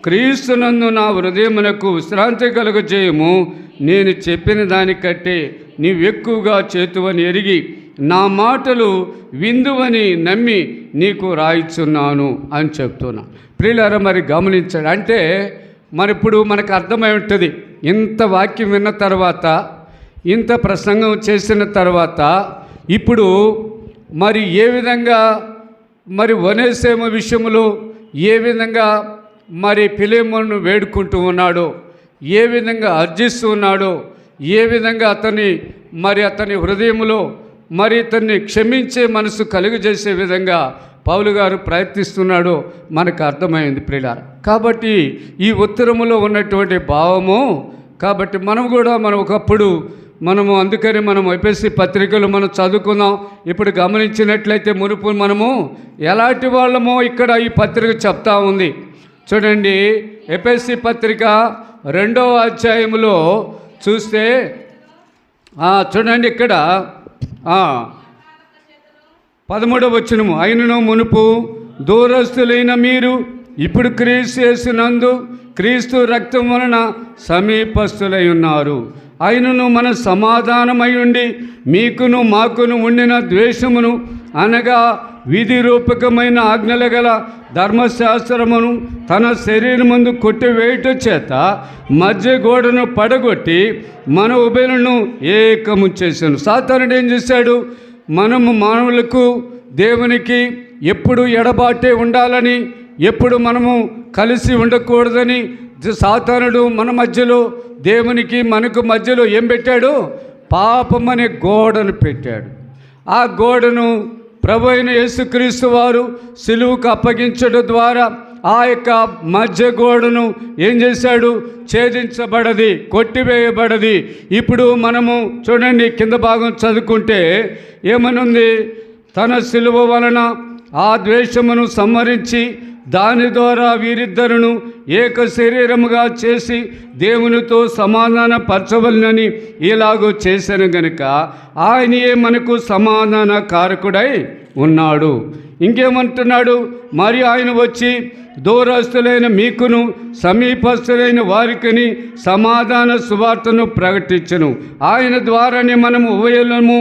క్రీస్తునందు నా హృదయమునకు విశ్రాంతి కలుగజేయము, నేను చెప్పిన దానికంటే నీవు ఎక్కువగా చేతువని ఎరిగి నా మాటలు విందువని నమ్మి నీకు రాయిచున్నాను అని చెప్తున్నా. ప్రియులారా, మరి గమనించాడు. అంటే మరి ఇప్పుడు మనకు అర్థమై ఉంటుంది, ఇంత వాక్యం విన్న తర్వాత, ఇంత ప్రసంగం చేసిన తర్వాత ఇప్పుడు మరి ఏ విధంగా మరి ఒనేసేము విషయంలో ఏ విధంగా మరి ఫిలెమోనును వేడుకుంటూ ఉన్నాడో, ఏ విధంగా అర్జిస్తూ ఉన్నాడో, ఏ విధంగా అతని హృదయంలో మరి ఇతన్ని క్షమించే మనసు కలుగజేసే విధంగా పౌలు గారు ప్రయత్నిస్తున్నాడో మనకు అర్థమైంది ప్రియులారా. కాబట్టి ఈ ఉత్తరములో ఉన్నటువంటి భావము, కాబట్టి మనం ఒకప్పుడు అందుకని ఎఫెసీ పత్రికలు మనం చదువుకుందాం. ఇప్పుడు గమనించినట్లయితే మునుపు మనము ఎలాంటి వాళ్ళమో ఇక్కడ ఈ పత్రిక చెప్తా ఉంది. చూడండి, ఎఫెసీ పత్రిక 2వ అధ్యాయంలో చూస్తే చూడండి ఇక్కడ 13వ వచనము, అయినను మునుపు దూరస్తులైన మీరు ఇప్పుడు క్రీస్తు యేసునందు క్రీస్తు రక్తం వలన సమీపస్తులై ఉన్నారు. అయినను మన సమాధానమై ఉండి మీకును మాకును ఉండిన ద్వేషమును అనగా విధి రూపకమైన ఆజ్ఞల గల ధర్మశాస్త్రమును తన శరీరమందు కొట్టివేయుట చేత మధ్య గోడను పడగొట్టి మన ఉభయులను ఏకము చేశాను. సాతానుడు ఏం చేశాడు? మనము మానవులకు దేవునికి ఎప్పుడు ఎడబాటే ఉండాలని, ఎప్పుడు మనము కలిసి ఉండకూడదని సాతానుడు మన మధ్యలో, దేవునికి మనకు మధ్యలో ఏం పెట్టాడు? పాపం అనే గోడను పెట్టాడు. ఆ గోడను ప్రభు అయిన యేసుక్రీస్తు వారు సిలువకు అప్పగించడం ద్వారా ఆ యొక్క మధ్య గోడను ఏం చేశాడు? ఛేదించబడది, కొట్టివేయబడది. ఇప్పుడు మనము చూడండి, కింద భాగం చదువుకుంటే ఏమనుంది? తన సిలువ వలన ఆ ద్వేషమును సంహరించి దాని ద్వారా వీరిద్దరును ఏక శరీరముగా చేసి దేవునితో సమాధాన పరచవలనని ఇలాగూ చేశాను గనుక ఆయనే మనకు సమాధాన కారకుడై ఉన్నాడు. ఇంకేమంటున్నాడు? మరి ఆయన వచ్చి దూరస్తులైన మీకును సమీపస్తులైన వారికిని సమాధాన సువార్తను ప్రకటించును. ఆయన ద్వారానే మనము ఉభయులము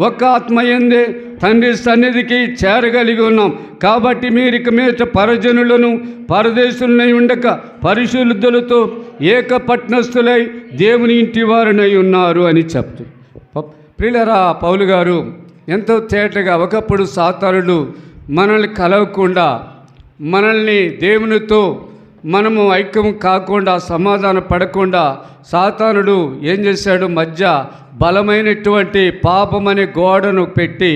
ఒక ఆత్మయందే తండ్రి సన్నిధికి చేరగలిగి ఉన్నాం. కాబట్టి మీరు ఇక మీద పరజనులను పరదేశులనై ఉండక పరిశుద్ధులతో ఏకపట్నస్థులై దేవుని ఇంటి వారినై ఉన్నారు అని చెప్తూ ప్రియులారా, పౌలు గారు ఎంతో తేటగా ఒకప్పుడు సాతానుడు మనల్ని కలవకుండా, మనల్ని దేవునితో మనము ఐక్యం కాకుండా, సమాధాన పడకుండా సాతానుడు ఏం చేశాడు? మధ్య బలమైనటువంటి పాపం అనే గోడను పెట్టి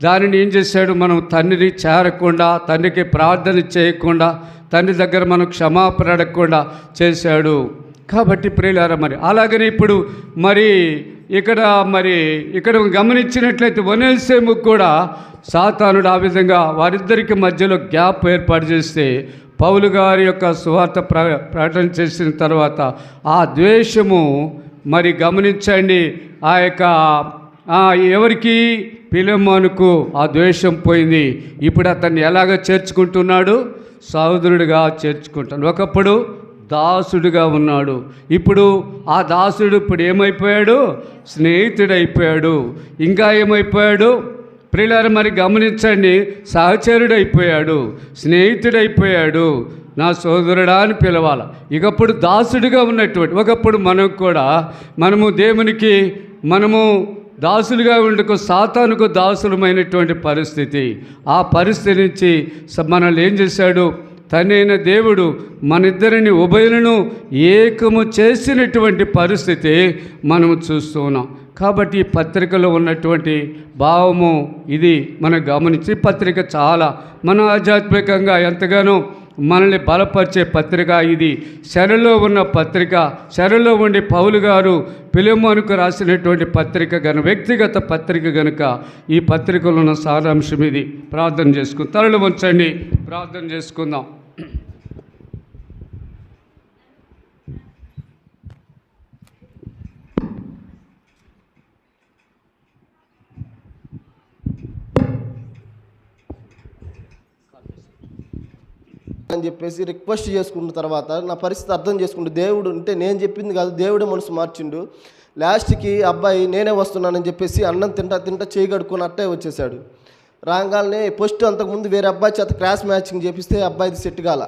దానిని ఏం చేశాడు? మనం తండ్రిని చేరకుండా, తండ్రికి ప్రార్థన చేయకుండా, తండ్రి దగ్గర మనం క్షమాపణ అడగకుండా చేశాడు. కాబట్టి ప్రియులారా, మరి అలాగనే ఇప్పుడు ఇక్కడ గమనించినట్లయితే ఒనేసిము కూడా సాతానుడు ఆ విధంగా వారిద్దరికి మధ్యలో గ్యాప్ ఏర్పాటు చేస్తే పౌలు గారి యొక్క సువార్త ప్రకటన చేసిన తర్వాత ఆ ద్వేషము గమనించండి, ఆ యొక్క ఎవరికి? ఫిలెమోనుకు ఆ ద్వేషం పోయింది. ఇప్పుడు అతన్ని ఎలాగ చేర్చుకుంటున్నాడు? సహోదరుడిగా చేర్చుకుంటాడు. ఒకప్పుడు దాసుడిగా ఉన్నాడు, ఇప్పుడు ఆ దాసుడు ఇప్పుడు ఏమైపోయాడు? స్నేహితుడైపోయాడు. ఇంకా ఏమైపోయాడు? ప్రియులారా, మరి గమనించండి, సహచరుడైపోయాడు, స్నేహితుడైపోయాడు, నా సోదరుడా అని పిలవాలి. ఇకప్పుడు దాసుడిగా ఉన్నటువంటి, ఒకప్పుడు మనము దేవునికి దాసులుగా ఉండకు సాతానుకు దాసులమైనటువంటి పరిస్థితి. ఆ పరిస్థితి నుంచి మనల్ని ఏం చేశాడు? తనైన దేవుడు మనిద్దరిని ఉభయులను ఏకము చేసినటువంటి పరిస్థితి మనము చూస్తూ ఉన్నాం. కాబట్టి ఈ పత్రికలో ఉన్నటువంటి భావము ఇది మనం గమనించి, పత్రిక చాలా మన ఆధ్యాత్మికంగా ఎంతగానో మనల్ని బలపరిచే పత్రిక ఇది. శరలో ఉన్న పత్రిక, శరలో ఉండి పౌలు గారు ఫిలెమోనుకు రాసినటువంటి పత్రిక వ్యక్తిగత పత్రిక గనుక ఈ పత్రికలో ఉన్న సారాంశం ఇది. ప్రార్థన చేసుకుందాం, తలలు వంచండి, ప్రార్థన చేసుకుందాం. అని చెప్పేసి రిక్వెస్ట్ చేసుకున్న తర్వాత నా పరిస్థితి అర్థం చేసుకుంటూ, దేవుడు అంటే నేను చెప్పింది కాదు, దేవుడే మనసు మార్చిండు. లాస్ట్కి అబ్బాయి నేనే వస్తున్నానని చెప్పేసి అన్నం తింటా చేయి కడుక్కొని అట్టే వచ్చేసాడు. రాగానే ఫస్ట్ అంతకుముందు వేరే అబ్బాయి చేత క్రాస్ మ్యాచింగ్ చేపిస్తే అబ్బాయిది సెట్ కాల.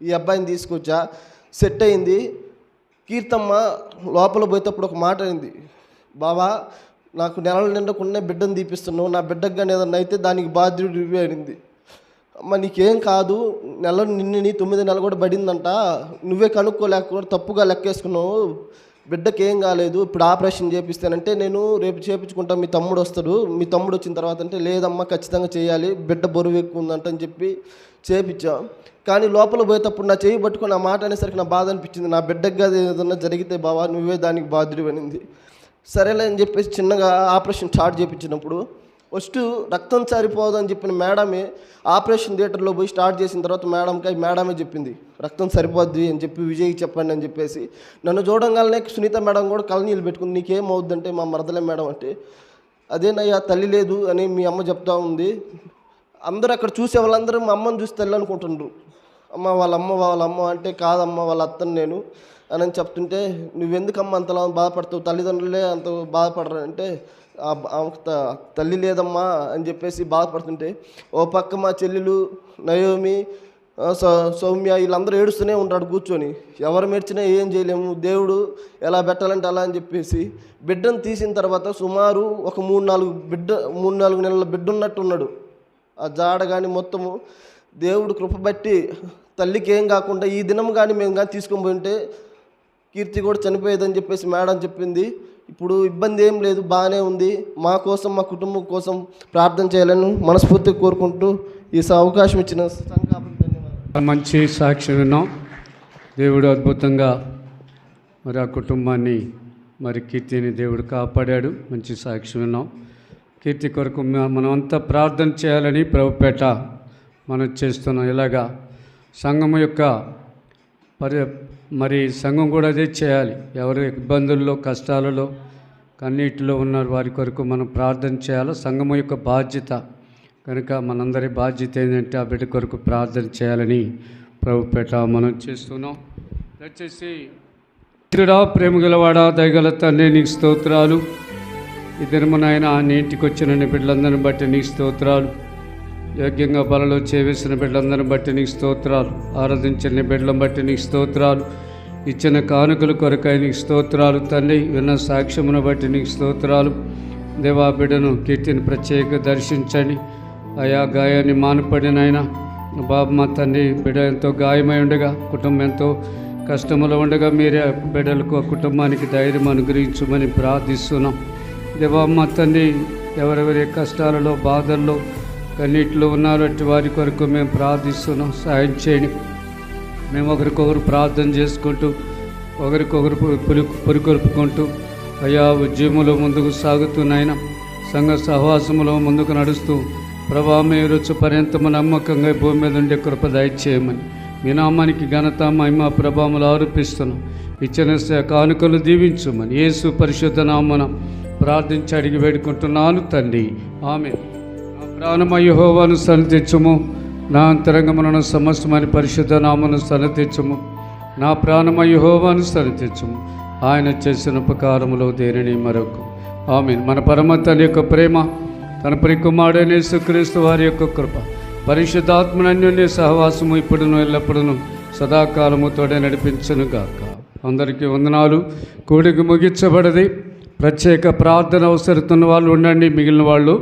ఈ అబ్బాయిని తీసుకొచ్చా, సెట్ అయింది. కీర్తమ్మ లోపల పోయేటప్పుడు ఒక మాట అయింది, బావా నాకు నెలలు నిండకుండా బిడ్డను తీపిస్తున్నావు, నా బిడ్డకు కానీ ఏదన్నా అయితే దానికి బాధ్యుడు అయింది. అమ్మ నీకేం కాదు, నిన్నని 9 నెలలు కూడా పడిందంట, నువ్వే కనుక్కోలేకపోతే తప్పుగా లెక్కేసుకున్నావు, బిడ్డకేం కాలేదు, ఇప్పుడు ఆపరేషన్ చేపిస్తానంటే నేను రేపు చేయించుకుంటా, మీ తమ్ముడు వస్తాడు, మీ తమ్ముడు వచ్చిన తర్వాత అంటే లేదమ్మా ఖచ్చితంగా చేయాలి, బిడ్డ బరువు ఎక్కువ ఉందంట అని చెప్పి చేయించాం. కానీ లోపల పోయేటప్పుడు నా చేయి పట్టుకుని ఆ మాట అనేసరికి నా బాధ అనిపించింది. నా బిడ్డకి ఏదన్నా జరిగితే బావా నువ్వే దానికి బాధ్యుడు అనింది. సరేలే అని చెప్పేసి చిన్నగా ఆపరేషన్ స్టార్ట్ చేయించినప్పుడు ఫస్ట్ రక్తం సరిపోదని చెప్పిన మేడమే ఆపరేషన్ థియేటర్లో పోయి స్టార్ట్ చేసిన తర్వాత మేడమే చెప్పింది రక్తం సరిపోద్ది అని చెప్పి విజయ్కి చెప్పండి అని చెప్పేసి. నన్ను చూడంగానే సునీత మేడం కూడా కళ్ళనీళ్ళు పెట్టుకుంది, నీకేమవుద్దంటే మా మరదలే మేడం అంటే, అదేనయ్యా తల్లి లేదు అని మీ అమ్మ చెప్తా ఉంది. అందరూ అక్కడ చూసే వాళ్ళందరూ మా అమ్మని చూసి తల్లి అనుకుంటుండ్రు. వాళ్ళ అమ్మ అంటే కాదమ్మ వాళ్ళ అత్తను నేను అని చెప్తుంటే, నువ్వెందుకమ్మా అంతలా బాధపడతావు, తల్లిదండ్రులే అంత బాధపడరు అంటే, తల్లి లేదమ్మా అని చెప్పేసి బాధపడుతుంటే, ఓ పక్క మా చెల్లెలు నయోమి, సౌమ్య వీళ్ళందరూ ఏడుస్తూనే ఉంటాడు కూర్చొని. ఎవరు మెడిచినా ఏం చేయలేము, దేవుడు ఎలా పెట్టాలంటే అలా అని చెప్పేసి బిడ్డను తీసిన తర్వాత సుమారు ఒక 3-4 నెలల బిడ్డ ఉన్నట్టున్నాడు. ఆ జాడ కానీ మొత్తము దేవుడు కృప బట్టి తల్లికి ఏం కాకుండా ఈ దినం కానీ మేము కానీ తీసుకొని పోయింటే కీర్తి కూడా చనిపోయేదని చెప్పేసి మేడం చెప్పింది. ఇప్పుడు ఇబ్బంది ఏం లేదు, బాగానే ఉంది. మా కోసం, మా కుటుంబం కోసం ప్రార్థన చేయాలని మనస్ఫూర్తిగా కోరుకుంటూ ఈ అవకాశం ఇచ్చిన సంఘానికి ధన్యవాదాలు. మంచి సాక్ష్యం విన్నాం. దేవుడు అద్భుతంగా మరి ఆ కుటుంబాన్ని, మరి కీర్తిని దేవుడు కాపాడాడు. మంచి సాక్ష్యం విన్నాం. కీర్తి కొరకు మనం అంతా ప్రార్థన చేయాలని ప్రభుపేట మనం చేస్తున్నాం. ఇలాగా సంఘం యొక్క మరి సంఘం కూడా అదే చేయాలి. ఎవరు ఇబ్బందుల్లో, కష్టాలలో, కన్నీటిలో ఉన్న వారి కొరకు మనం ప్రార్థన చేయాలి. సంఘం యొక్క బాధ్యత కనుక మనందరి బాధ్యత ఏంటంటే ఆ బిడ్డ కొరకు ప్రార్థన చేయాలని ప్రభుపేట మనం చేస్తున్నాం. దయచేసి ప్రేమ గలవాడా, దయగల తండ్రి, నీకు స్తోత్రాలు. ఈ దినమునైనా నీ ఇంటికి వచ్చిన నీ బిడ్డలందరిని బట్టి నీకు స్తోత్రాలు. యోగ్యంగా బలలో చేవేసిన బిడ్డలందరిని బట్టి నీకు స్తోత్రాలు. ఆరాధించిన నీ బిడ్డలను బట్టి నీకు స్తోత్రాలు. ఇచ్చిన కానుకల కొరకై నీకు స్తోత్రాలు తండ్రి. విన్న సాక్ష్యమును బట్టి నీకు స్తోత్రాలు. దేవా, బిడ్డను కీర్తిని ప్రత్యేక దర్శించండి. అయా గాయాన్ని మానపడినైనా బాబు మా తండ్రి, బిడ్డ ఎంతో గాయమై ఉండగా, కుటుంబం ఎంతో కష్టములో ఉండగా మీరే బిడ్డలకు, ఆ కుటుంబానికి ధైర్యం అనుగ్రహించమని ప్రార్థిస్తున్నాం. దేవా మా తండ్రి, ఎవరెవరి కష్టాలలో, బాధల్లో, కన్నీటిలో ఉన్నారో అట్టి వారి కొరకు మేము ప్రార్థిస్తున్నాం. సాయం చేయండి. మేము ఒకరికొకరు ప్రార్థన చేసుకుంటూ, ఒకరికొకరు పురికొల్పుకుంటూ అయా ఉద్యమంలో ముందుకు సాగుతున్నాయినా సంఘ సహవాసములో ముందుకు నడుస్తూ ప్రభా మీరు రుచి పర్యంతము నమ్మకంగా భూమి మీద ఉండే కృప దయచేయమని మీ నామానికి ఘనత, మహిమ, ప్రభావములు ఆరోపిస్తున్నాం. ఇచ్చిన కానుకలు దీవించమని యేసు పరిశుద్ధ నామమున ప్రార్థించి అడిగి వేడుకుంటున్నాను తండ్రి, ఆమేన్. నా ప్రాణమ యెహోవాను సన్నతించుము, నా అంతరంగములను సమస్తమని పరిశుద్ధ నామమును సన్నతించుము. నా ప్రాణమ యెహోవాను సన్నతించుము, ఆయన చేసిన ఉపకారములో దేనిని మరొక. ఆమేన్. మన పరమ తండ్రి యొక్క ప్రేమ, తన ప్రియకుమారుడైన యేసుక్రీస్తు వారి యొక్క కృప, పరిశుద్ధాత్మ అన్యోన్య సహవాసము ఇప్పుడును ఎల్లప్పుడూ సదాకాలము తోడే నడిపించును గాక. అందరికీ వందనాలు. కూడికి ముగించబడది. ప్రత్యేక ప్రార్థన అవసరతున్న వాళ్ళు ఉండండి, మిగిలిన వాళ్ళు